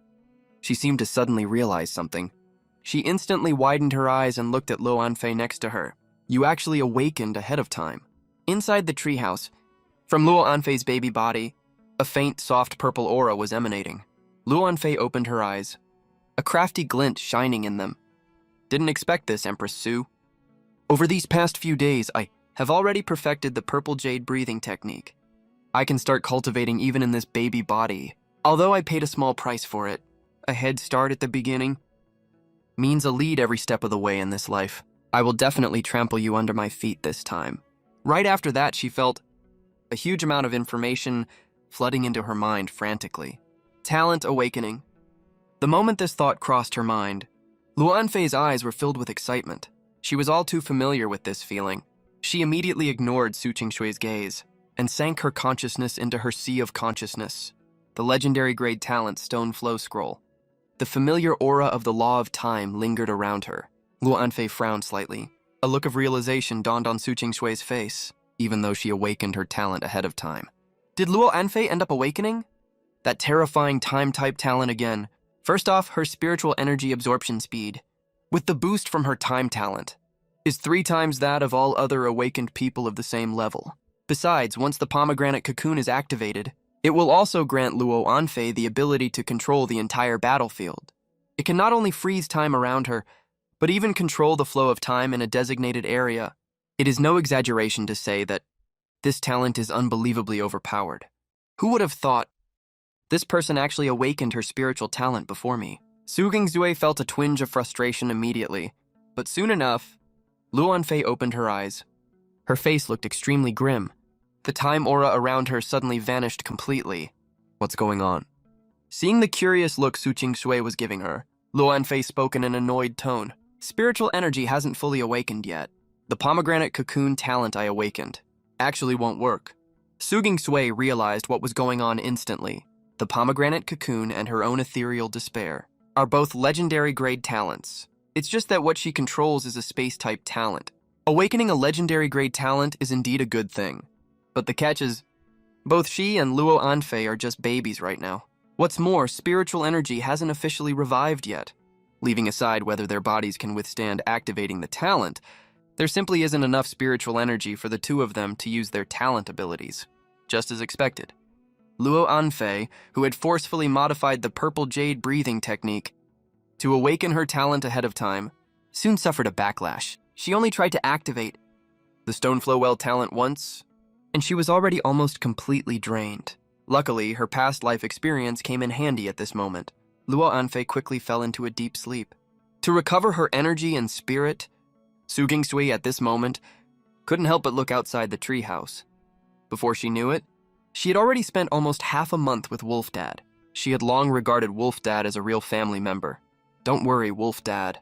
she seemed to suddenly realize something. She instantly widened her eyes and looked at Luo Anfei next to her. You actually awakened ahead of time. Inside the treehouse, from Luo Anfei's baby body, a faint, soft purple aura was emanating. Luo Anfei opened her eyes, a crafty glint shining in them. Didn't expect this, Empress Su. Over these past few days, I have already perfected the purple jade breathing technique. I can start cultivating even in this baby body. Although I paid a small price for it, a head start at the beginning means a lead every step of the way in this life. I will definitely trample you under my feet this time. Right after that, she felt a huge amount of information flooding into her mind frantically. Talent awakening. The moment this thought crossed her mind, Luo Anfei's eyes were filled with excitement. She was all too familiar with this feeling. She immediately ignored Su Qingshui's gaze and sank her consciousness into her sea of consciousness, the legendary grade talent Stone Flow Scroll. The familiar aura of the law of time lingered around her. Luo Anfei frowned slightly. A look of realization dawned on Su Qingshui's face, even though she awakened her talent ahead of time. Did Luo Anfei end up awakening? That terrifying time-type talent again. First off, her spiritual energy absorption speed, with the boost from her time talent, is 3 times that of all other awakened people of the same level. Besides, once the pomegranate cocoon is activated, it will also grant Luo Anfei the ability to control the entire battlefield. It can not only freeze time around her, but even control the flow of time in a designated area. It is no exaggeration to say that this talent is unbelievably overpowered. Who would have thought this person actually awakened her spiritual talent before me? Su Jingxiu felt a twinge of frustration immediately, but soon enough, Luo Anfei opened her eyes. Her face looked extremely grim. The time aura around her suddenly vanished completely. What's going on? Seeing the curious look Su Qingsui was giving her, Luo Anfei spoke in an annoyed tone. Spiritual energy hasn't fully awakened yet. The pomegranate cocoon talent I awakened actually won't work. Su Qingsui realized what was going on instantly. The pomegranate cocoon and her own ethereal despair are both legendary grade talents. It's just that what she controls is a space-type talent. Awakening a legendary grade talent is indeed a good thing. But the catch is, both she and Luo Anfei are just babies right now. What's more, spiritual energy hasn't officially revived yet. Leaving aside whether their bodies can withstand activating the talent, there simply isn't enough spiritual energy for the two of them to use their talent abilities. Just as expected. Luo Anfei, who had forcefully modified the purple jade breathing technique to awaken her talent ahead of time, soon suffered a backlash. She only tried to activate the Stoneflow Well talent once, and she was already almost completely drained. Luckily, her past life experience came in handy at this moment. Luo Anfei quickly fell into a deep sleep. To recover her energy and spirit, Su Qingsui at this moment couldn't help but look outside the treehouse. Before she knew it, she had already spent almost half a month with Wolf Dad. She had long regarded Wolf Dad as a real family member. Don't worry, Wolf Dad.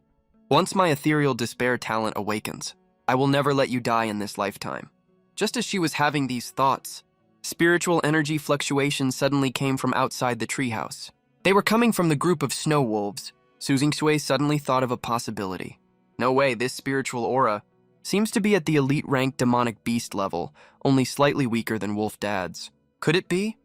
Once my ethereal despair talent awakens, I will never let you die in this lifetime. Just as she was having these thoughts, spiritual energy fluctuations suddenly came from outside the treehouse. They were coming from the group of snow wolves. Su Qingsui suddenly thought of a possibility. No way, this spiritual aura seems to be at the elite rank demonic beast level, only slightly weaker than Wolf Dad's. Could it be?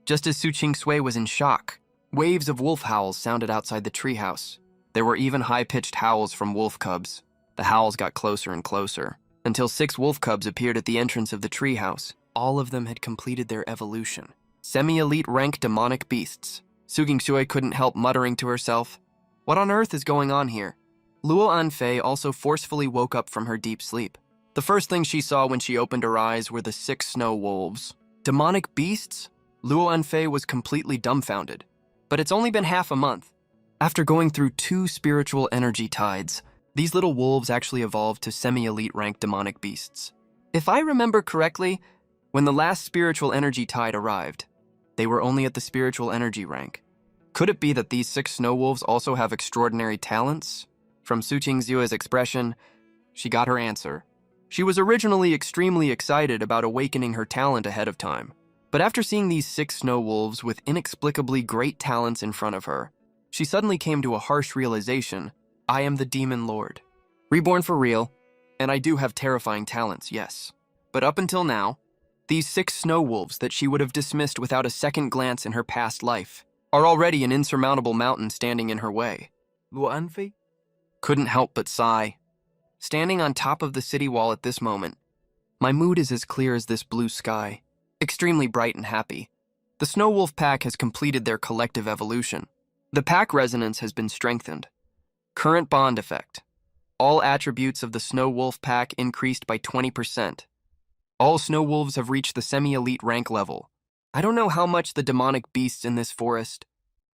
Just as Su Qingsui was in shock, waves of wolf howls sounded outside the treehouse. There were even high-pitched howls from wolf cubs. The howls got closer and closer, until 6 wolf cubs appeared at the entrance of the treehouse. All of them had completed their evolution. Semi-elite rank demonic beasts. Su Qingsui couldn't help muttering to herself, "What on earth is going on here?" Luo Anfei also forcefully woke up from her deep sleep. The first thing she saw when she opened her eyes were the 6 snow wolves. Demonic beasts? Luo Anfei was completely dumbfounded. But it's only been half a month. After going through 2 spiritual energy tides, These little wolves actually evolved to semi-elite rank demonic beasts. If I remember correctly, when the last spiritual energy tide arrived, they were only at the spiritual energy rank. Could it be that these 6 snow wolves also have extraordinary talents? From Su Qingzue's expression, she got her answer. She was originally extremely excited about awakening her talent ahead of time. But after seeing these 6 snow wolves with inexplicably great talents in front of her, she suddenly came to a harsh realization: I am the Demon Lord. Reborn for real, and I do have terrifying talents, yes. But up until now, these 6 snow wolves that she would have dismissed without a second glance in her past life are already an insurmountable mountain standing in her way. Luanfi couldn't help but sigh. Standing on top of the city wall at this moment, my mood is as clear as this blue sky, extremely bright and happy. The Snow Wolf pack has completed their collective evolution. The pack resonance has been strengthened. Current bond effect. All attributes of the Snow Wolf pack increased by 20%. All snow wolves have reached the semi-elite rank level. I don't know how much the demonic beasts in this forest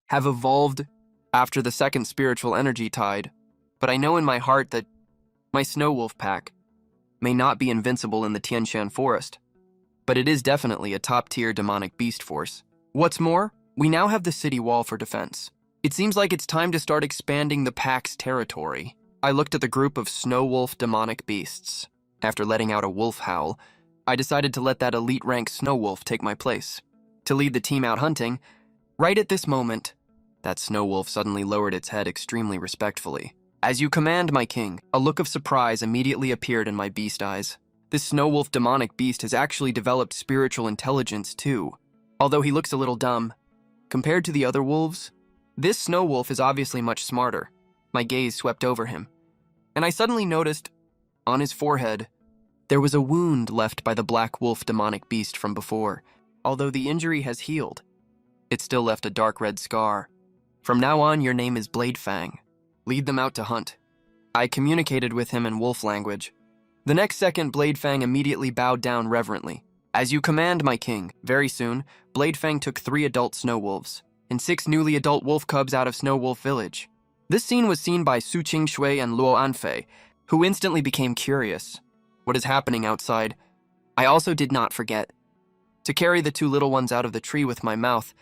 have evolved after the second spiritual energy tide, but I know in my heart that my Snow Wolf pack may not be invincible in the Tianshan forest, but it is definitely a top-tier demonic beast force. What's more, we now have the city wall for defense. It seems like it's time to start expanding the pack's territory. I looked at the group of Snow Wolf demonic beasts. After letting out a wolf howl, I decided to let that elite rank Snow Wolf take my place. To lead the team out hunting, right at this moment, that Snow Wolf suddenly lowered its head extremely respectfully. As you command, my king, a look of surprise immediately appeared in my beast eyes. This Snow Wolf demonic beast has actually developed spiritual intelligence too. Although he looks a little dumb, compared to the other wolves, this Snow Wolf is obviously much smarter. My gaze swept over him, and I suddenly noticed, on his forehead, there was a wound left by the Black Wolf demonic beast from before. Although the injury has healed, it still left a dark red scar. From now on, your name is Bladefang. Lead them out to hunt. I communicated with him in wolf language. The next second, Bladefang immediately bowed down reverently. As you command, my king. Very soon, Bladefang took 3 adult snow wolves and 6 newly adult wolf cubs out of Snow Wolf Village. This scene was seen by Su Qingshui and Luo Anfei, who instantly became curious. What is happening outside? I also did not forget to carry the 2 little ones out of the tree with my mouth.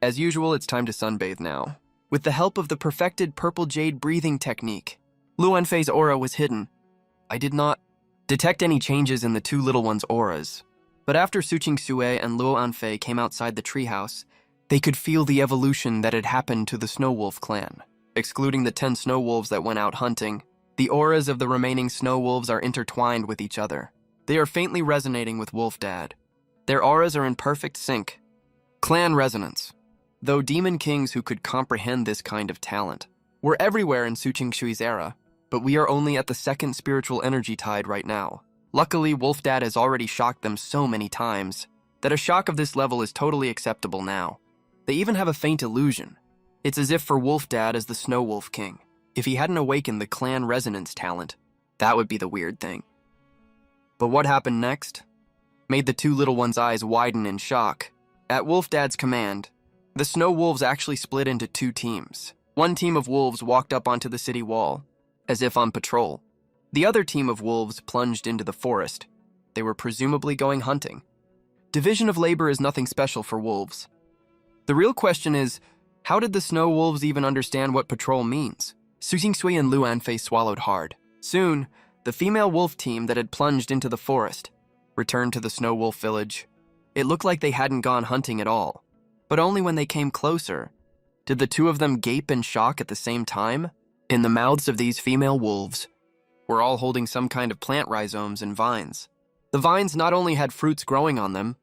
As usual, it's time to sunbathe now. With the help of the perfected purple jade breathing technique, Luo Anfei's aura was hidden. I did not detect any changes in the 2 little ones' auras. But after Su Qingshui and Luo Anfei came outside the treehouse, they could feel the evolution that had happened to the Snow Wolf clan. Excluding the 10 snow wolves that went out hunting, the auras of the remaining snow wolves are intertwined with each other. They are faintly resonating with Wolf Dad. Their auras are in perfect sync. Clan resonance. Though demon kings who could comprehend this kind of talent were everywhere in Su Qingshui's era, but we are only at the second spiritual energy tide right now. Luckily, Wolf Dad has already shocked them so many times that a shock of this level is totally acceptable now. They even have a faint illusion. It's as if for Wolf Dad as the Snow Wolf King, if he hadn't awakened the clan resonance talent, that would be the weird thing. But what happened next made the 2 little ones' eyes widen in shock. At Wolf Dad's command, the snow wolves actually split into 2 teams. One team of wolves walked up onto the city wall, as if on patrol. The other team of wolves plunged into the forest. They were presumably going hunting. Division of labor is nothing special for wolves. The real question is, how did the snow wolves even understand what patrol means? Su Qingshui and Lu Anfei swallowed hard. Soon, the female wolf team that had plunged into the forest returned to the Snow Wolf village. It looked like they hadn't gone hunting at all, but only when they came closer did the 2 of them gape in shock at the same time. In the mouths of these female wolves were all holding some kind of plant rhizomes and vines. The vines not only had fruits growing on them,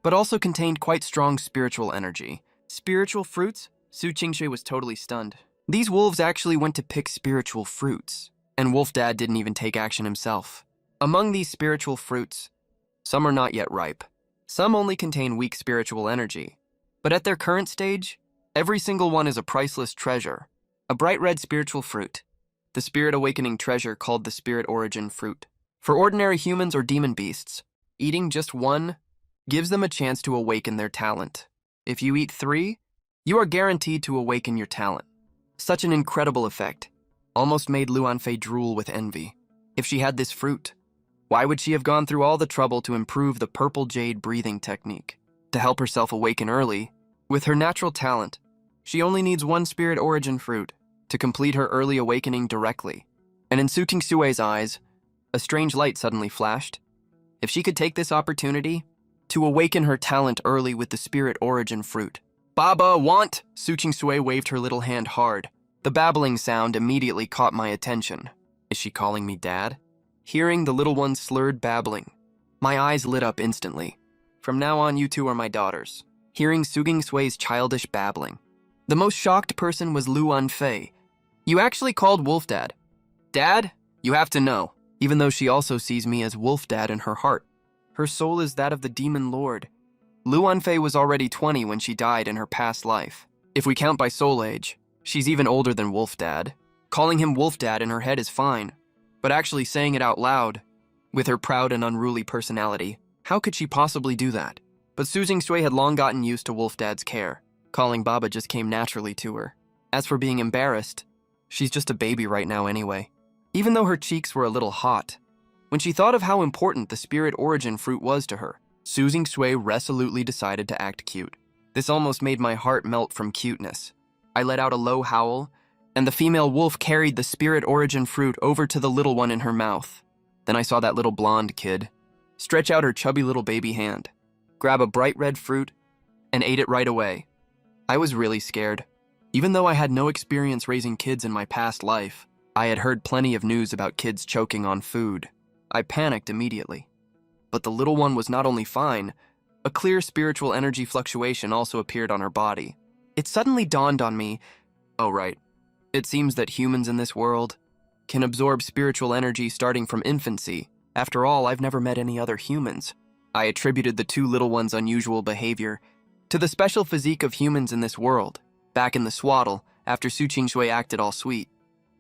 but also contained quite strong spiritual energy. Spiritual fruits? Su Qingshui was totally stunned. These wolves actually went to pick spiritual fruits, and Wolf Dad didn't even take action himself. Among these spiritual fruits, some are not yet ripe. Some only contain weak spiritual energy. But at their current stage, every single one is a priceless treasure. A bright red spiritual fruit, the spirit awakening treasure called the spirit origin fruit. For ordinary humans or demon beasts, eating just one gives them a chance to awaken their talent. If you eat 3, you are guaranteed to awaken your talent. Such an incredible effect. almost made Luanfei drool with envy. If she had this fruit, why would she have gone through all the trouble to improve the purple jade breathing technique? To help herself awaken early, with her natural talent, she only needs one spirit origin fruit to complete her early awakening directly. And in Su Tingsue's eyes, a strange light suddenly flashed. If she could take this opportunity to awaken her talent early with the spirit origin fruit. Baba, want! Su Qingsui waved her little hand hard. The babbling sound immediately caught my attention. Is she calling me Dad? Hearing the little one's slurred babbling, my eyes lit up instantly. From now on, you two are my daughters. Hearing Su Qingshui's childish babbling, the most shocked person was Luanfei. You actually called Wolf Dad. Dad, you have to know, even though she also sees me as Wolf Dad in her heart, her soul is that of the Demon Lord. Luanfei was already 20 when she died in her past life. If we count by soul age, she's even older than Wolf Dad. Calling him Wolf Dad in her head is fine, but actually saying it out loud, with her proud and unruly personality, how could she possibly do that? But Su Qingshui had long gotten used to Wolf Dad's care. Calling Baba just came naturally to her. As for being embarrassed, she's just a baby right now anyway. Even though her cheeks were a little hot, when she thought of how important the spirit origin fruit was to her, Su Qingshui resolutely decided to act cute. This almost made my heart melt from cuteness. I let out a low howl, and the female wolf carried the spirit origin fruit over to the little one in her mouth. Then I saw that little blonde kid stretch out her chubby little baby hand, grab a bright red fruit, and ate it right away. I was really scared. Even though I had no experience raising kids in my past life, I had heard plenty of news about kids choking on food. I panicked immediately. But the little one was not only fine, a clear spiritual energy fluctuation also appeared on her body. It suddenly dawned on me, oh right, it seems that humans in this world can absorb spiritual energy starting from infancy. After all, I've never met any other humans. I attributed the two little ones' unusual behavior to the special physique of humans in this world, back in the swaddle, after Su Qingshui acted all sweet.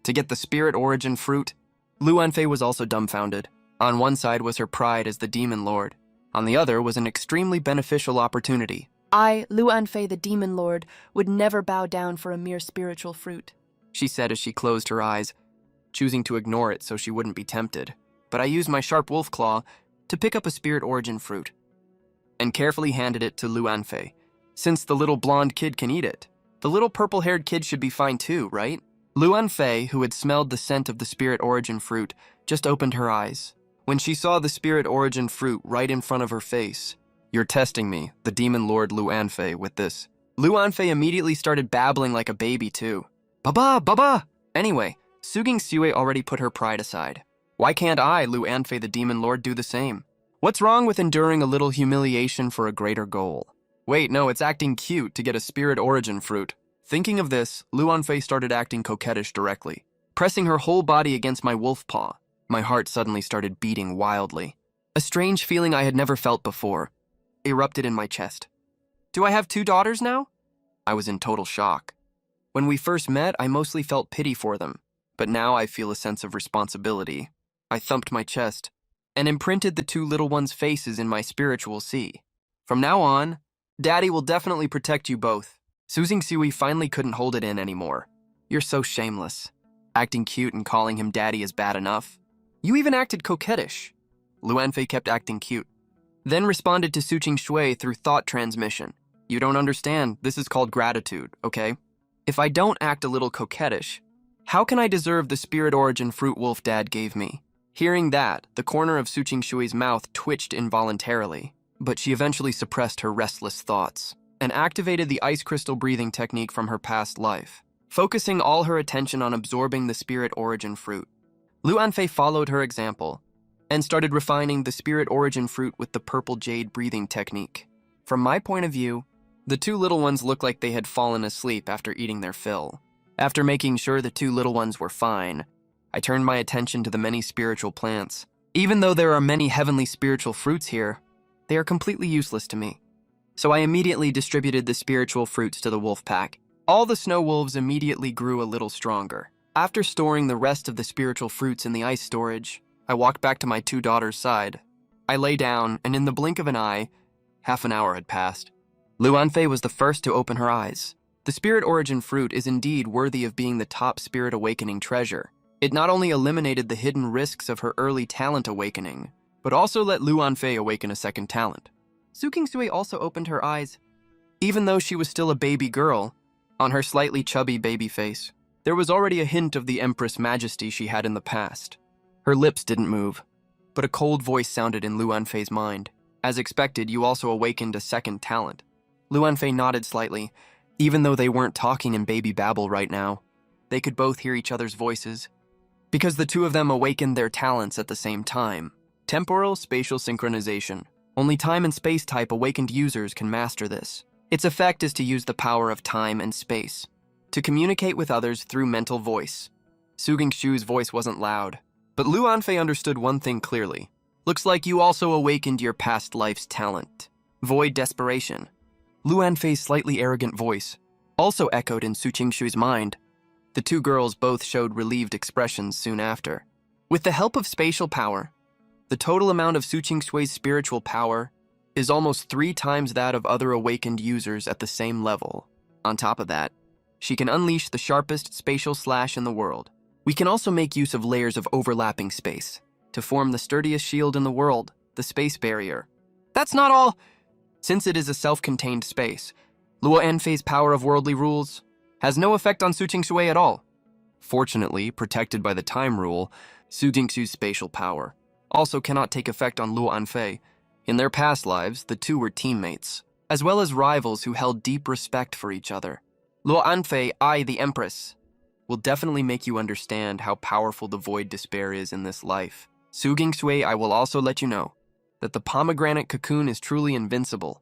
To get the spirit origin fruit, Luanfei was also dumbfounded. On one side was her pride as the Demon Lord. On the other was an extremely beneficial opportunity. I, Luanfei the Demon Lord, would never bow down for a mere spiritual fruit, She said as she closed her eyes, choosing to ignore it so she wouldn't be tempted. But I used my sharp wolf claw to pick up a spirit origin fruit and carefully handed it to Luanfei. Since the little blonde kid can eat it, the little purple-haired kid should be fine too, right? Luanfei, who had smelled the scent of the spirit origin fruit, just opened her eyes when she saw the spirit origin fruit right in front of her face. You're testing me, the Demon Lord Luanfei, with this. Luanfei immediately started babbling like a baby too. Baba, Baba! Anyway, Su Qingshui already put her pride aside. Why can't I, Luanfei the Demon Lord, do the same? What's wrong with enduring a little humiliation for a greater goal? Wait, no, it's acting cute to get a spirit origin fruit. Thinking of this, Luanfei started acting coquettish directly, pressing her whole body against my wolf paw. My heart suddenly started beating wildly. A strange feeling I had never felt before erupted in my chest. Do I have two daughters now? I was in total shock. When we first met, I mostly felt pity for them, but now I feel a sense of responsibility. I thumped my chest and imprinted the two little ones' faces in my spiritual sea. From now on, Daddy will definitely protect you both. Su Qingshui finally couldn't hold it in anymore. You're so shameless. Acting cute and calling him Daddy is bad enough. You even acted coquettish. Luanfei kept acting cute, then responded to Su Qingshui through thought transmission. You don't understand. This is called gratitude, okay? If I don't act a little coquettish, how can I deserve the spirit origin fruit Wolf Dad gave me? Hearing that, the corner of Su Qingshui's mouth twitched involuntarily, but she eventually suppressed her restless thoughts and activated the ice crystal breathing technique from her past life, focusing all her attention on absorbing the spirit origin fruit. Luanfei followed her example and started refining the spirit origin fruit with the purple jade breathing technique. From my point of view, the two little ones looked like they had fallen asleep after eating their fill. After making sure the two little ones were fine, I turned my attention to the many spiritual plants. Even though there are many heavenly spiritual fruits here, they are completely useless to me. So I immediately distributed the spiritual fruits to the wolf pack. All the snow wolves immediately grew a little stronger. After storing the rest of the spiritual fruits in the ice storage, I walked back to my two daughters' side. I lay down, and in the blink of an eye, half an hour had passed. Luanfei was the first to open her eyes. The spirit origin fruit is indeed worthy of being the top spirit awakening treasure. It not only eliminated the hidden risks of her early talent awakening, but also let Luanfei awaken a second talent. Su Kingsui also opened her eyes. Even though she was still a baby girl, on her slightly chubby baby face, there was already a hint of the Empress majesty she had in the past. Her lips didn't move, but a cold voice sounded in Luanfei's mind. As expected, you also awakened a second talent. Luanfei nodded slightly. Even though they weren't talking in baby babble right now, they could both hear each other's voices, because the two of them awakened their talents at the same time. Temporal spatial synchronization. Only time and space type awakened users can master this. Its effect is to use the power of time and space to communicate with others through mental voice. Su Gingshu's voice wasn't loud, but Luanfei understood one thing clearly. Looks like you also awakened your past life's talent. Void desperation. Luanfei's slightly arrogant voice also echoed in Su Qingshu's mind. The two girls both showed relieved expressions soon after. With the help of spatial power, the total amount of Su Qingshui's spiritual power is almost 3 times that of other awakened users at the same level. On top of that, she can unleash the sharpest spatial slash in the world. We can also make use of layers of overlapping space to form the sturdiest shield in the world, the space barrier. That's not all! Since it is a self-contained space, Luanfei's power of worldly rules has no effect on Su Qingshui at all. Fortunately, protected by the time rule, Su Qingshu's spatial power also cannot take effect on Luanfei. In their past lives, the two were teammates, as well as rivals who held deep respect for each other. Luanfei, I, the Empress, will definitely make you understand how powerful the void despair is in this life. Su Qingshui, I will also let you know that the pomegranate cocoon is truly invincible.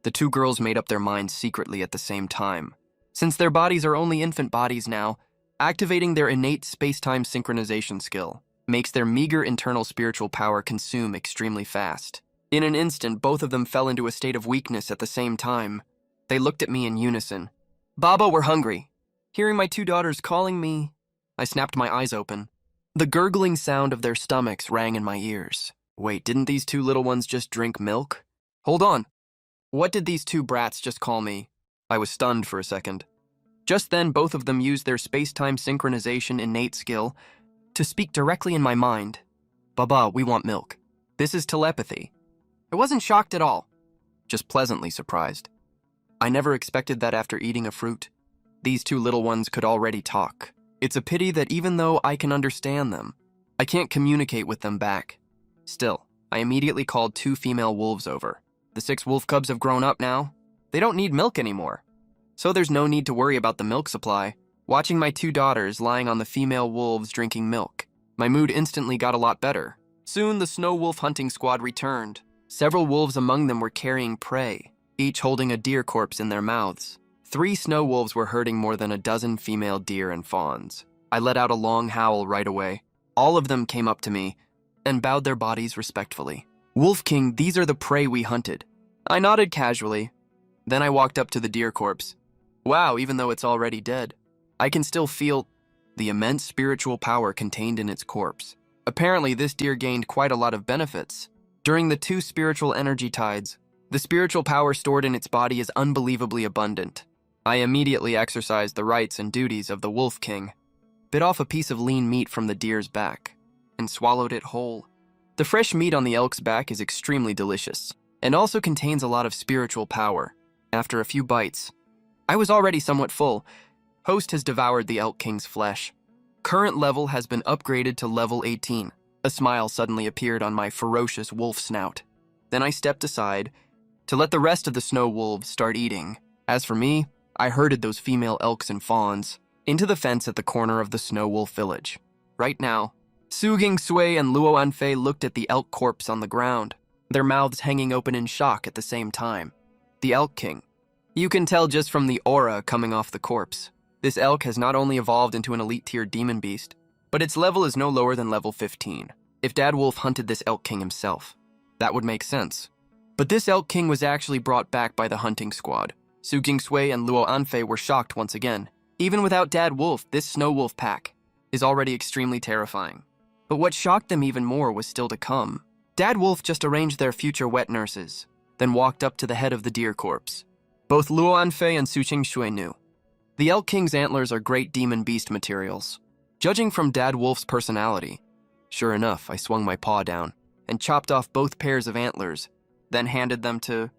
The two girls made up their minds secretly at the same time. Since their bodies are only infant bodies now, activating their innate space-time synchronization skill makes their meager internal spiritual power consume extremely fast. In an instant, both of them fell into a state of weakness at the same time. They looked at me in unison. Baba, we're hungry. Hearing my two daughters calling me, I snapped my eyes open. The gurgling sound of their stomachs rang in my ears. Wait, didn't these two little ones just drink milk? Hold on. What did these two brats just call me? I was stunned for a second. Just then, both of them used their space-time synchronization innate skill to speak directly in my mind. Baba, we want milk. This is telepathy. I wasn't shocked at all, just pleasantly surprised. I never expected that after eating a fruit. These two little ones could already talk. It's a pity that even though I can understand them, I can't communicate with them back. Still, I immediately called 2 female wolves over. The 6 wolf cubs have grown up now. They don't need milk anymore. So there's no need to worry about the milk supply. Watching my 2 daughters lying on the female wolves drinking milk, my mood instantly got a lot better. Soon the Snowwolf hunting squad returned. Several wolves among them were carrying prey, each holding a deer corpse in their mouths. 3 snow wolves were herding more than a dozen female deer and fawns. I let out a long howl right away. All of them came up to me and bowed their bodies respectfully. Wolf King, these are the prey we hunted. I nodded casually. Then I walked up to the deer corpse. Wow, even though it's already dead, I can still feel the immense spiritual power contained in its corpse. Apparently, this deer gained quite a lot of benefits. During the 2 spiritual energy tides, the spiritual power stored in its body is unbelievably abundant. I immediately exercised the rights and duties of the Wolf King, bit off a piece of lean meat from the deer's back, and swallowed it whole. The fresh meat on the elk's back is extremely delicious, and also contains a lot of spiritual power. After a few bites, I was already somewhat full. Host has devoured the Elk King's flesh. Current level has been upgraded to level 18. A smile suddenly appeared on my ferocious wolf snout. Then I stepped aside to let the rest of the snow wolves start eating. As for me, I herded those female elks and fawns into the fence at the corner of the Snow Wolf village. Right now, Su Gingsui and Luo Anfei looked at the elk corpse on the ground, their mouths hanging open in shock at the same time. The Elk King. You can tell just from the aura coming off the corpse. This elk has not only evolved into an elite tier demon beast, but its level is no lower than level 15. If Dad Wolf hunted this Elk King himself, that would make sense. But this Elk King was actually brought back by the hunting squad. Su Gingsui and Luo Anfei were shocked once again. Even without Dad Wolf, this Snow Wolf pack is already extremely terrifying. But what shocked them even more was still to come. Dad Wolf just arranged their future wet nurses, then walked up to the head of the deer corpse. Both Luo Anfei and Su Qingshui knew The Elk King's antlers are great demon beast materials. Judging from Dad Wolf's personality, sure enough, I swung my paw down and chopped off both pairs of antlers, then handed them to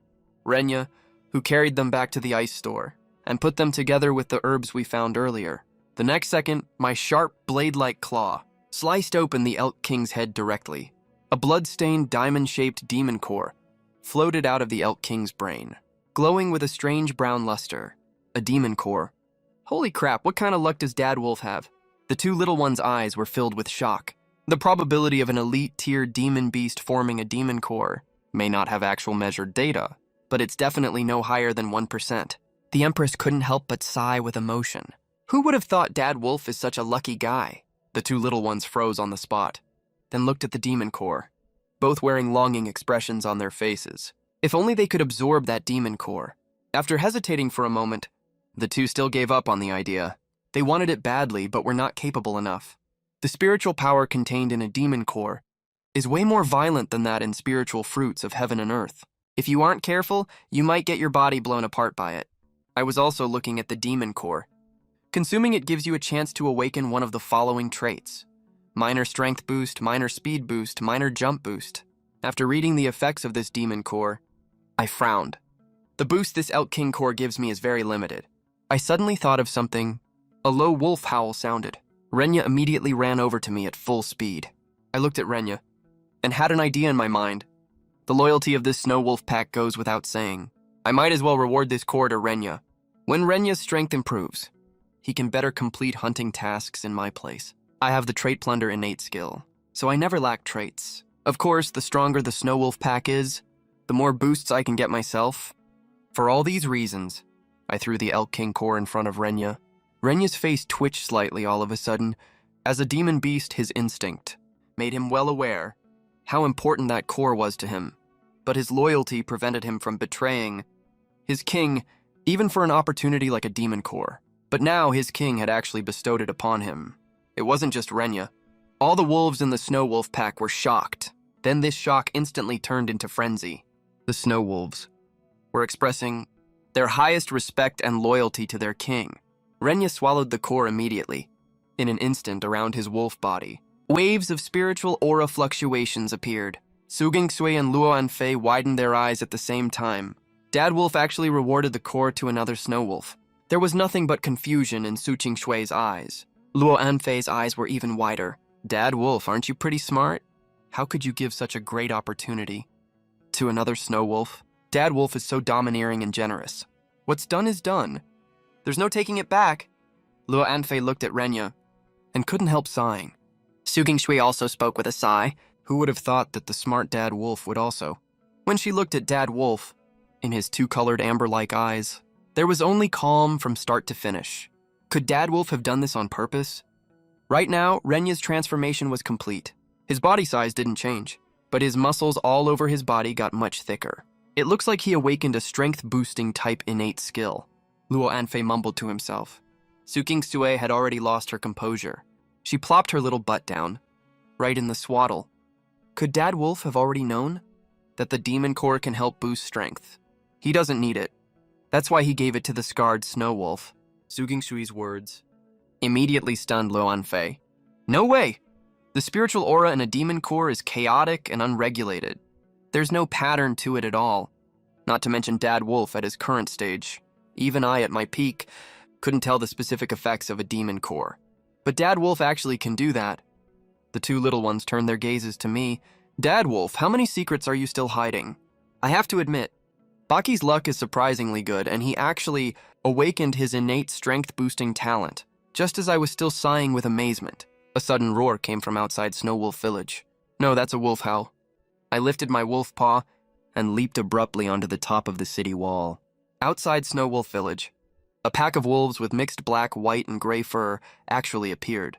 Renya, who carried them back to the ice store and put them together with the herbs we found earlier. The next second, my sharp, blade-like claw sliced open the Elk King's head directly. A blood-stained, diamond-shaped demon core floated out of the Elk King's brain, glowing with a strange brown luster. A demon core. Holy crap, what kind of luck does Dad Wolf have? The two little one's eyes were filled with shock. The probability of an elite-tier demon beast forming a demon core may not have actual measured data, but it's definitely no higher than 1%. The Empress couldn't help but sigh with emotion. Who would have thought Dad Wolf is such a lucky guy? The two little ones froze on the spot, then looked at the demon core, both wearing longing expressions on their faces. If only they could absorb that demon core. After hesitating for a moment, the two still gave up on the idea. They wanted it badly, but were not capable enough. The spiritual power contained in a demon core is way more violent than that in spiritual fruits of heaven and earth. If you aren't careful, you might get your body blown apart by it. I was also looking at the demon core. Consuming it gives you a chance to awaken one of the following traits: minor strength boost, minor speed boost, minor jump boost. After reading the effects of this demon core, I frowned. The boost this Elk King core gives me is very limited. I suddenly thought of something. A low wolf howl sounded. Renya immediately ran over to me at full speed. I looked at Renya and had an idea in my mind. The loyalty of this Snowwolf pack goes without saying. I might as well reward this core to Renya. When Renya's strength improves, he can better complete hunting tasks in my place. I have the Trait Plunder innate skill, so I never lack traits. Of course, the stronger the Snowwolf pack is, the more boosts I can get myself. For all these reasons, I threw the Elk King core in front of Renya. Renya's face twitched slightly all of a sudden. As a demon beast, his instinct made him well aware how important that core was to him, but his loyalty prevented him from betraying his king, even for an opportunity like a demon core. But now his king had actually bestowed it upon him. It wasn't just Renya. All the wolves in the Snowwolf pack were shocked. Then this shock instantly turned into frenzy. The Snowwolves were expressing their highest respect and loyalty to their king. Renya swallowed the core immediately. In an instant, around his wolf body, waves of spiritual aura fluctuations appeared. Su Gingshui and Luo Anfei widened their eyes at the same time. Dad Wolf actually rewarded the core to another Snowwolf. There was nothing but confusion in Su Qingshui's eyes. Luo Anfei's eyes were even wider. Dad Wolf, aren't you pretty smart? How could you give such a great opportunity to another Snowwolf? Dad Wolf is so domineering and generous. What's done is done. There's no taking it back. Luo Anfei looked at Renya and couldn't help sighing. Su Gingshui also spoke with a sigh. Who would have thought that the smart Dad Wolf would also? When she looked at Dad Wolf, in his two-colored amber-like eyes, there was only calm from start to finish. Could Dad Wolf have done this on purpose? Right now, Renya's transformation was complete. His body size didn't change, but his muscles all over his body got much thicker. It looks like he awakened a strength-boosting type innate skill. Luo Anfei mumbled to himself. Su Qingshui had already lost her composure. She plopped her little butt down, right in the swaddle. Could Dad Wolf have already known that the demon core can help boost strength? He doesn't need it. That's why he gave it to the scarred Snowwolf. Su Gingshui's words immediately stunned Luo Anfei. No way! The spiritual aura in a demon core is chaotic and unregulated. There's no pattern to it at all. Not to mention Dad Wolf at his current stage. Even I, at my peak, couldn't tell the specific effects of a demon core. But Dad Wolf actually can do that. The two little ones turned their gazes to me. Dad Wolf, how many secrets are you still hiding? I have to admit, Baki's luck is surprisingly good, and he actually awakened his innate strength-boosting talent, just as I was still sighing with amazement. A sudden roar came from outside Snowwolf Village. No, that's a wolf howl. I lifted my wolf paw and leaped abruptly onto the top of the city wall. Outside Snowwolf Village, a pack of wolves with mixed black, white, and gray fur actually appeared.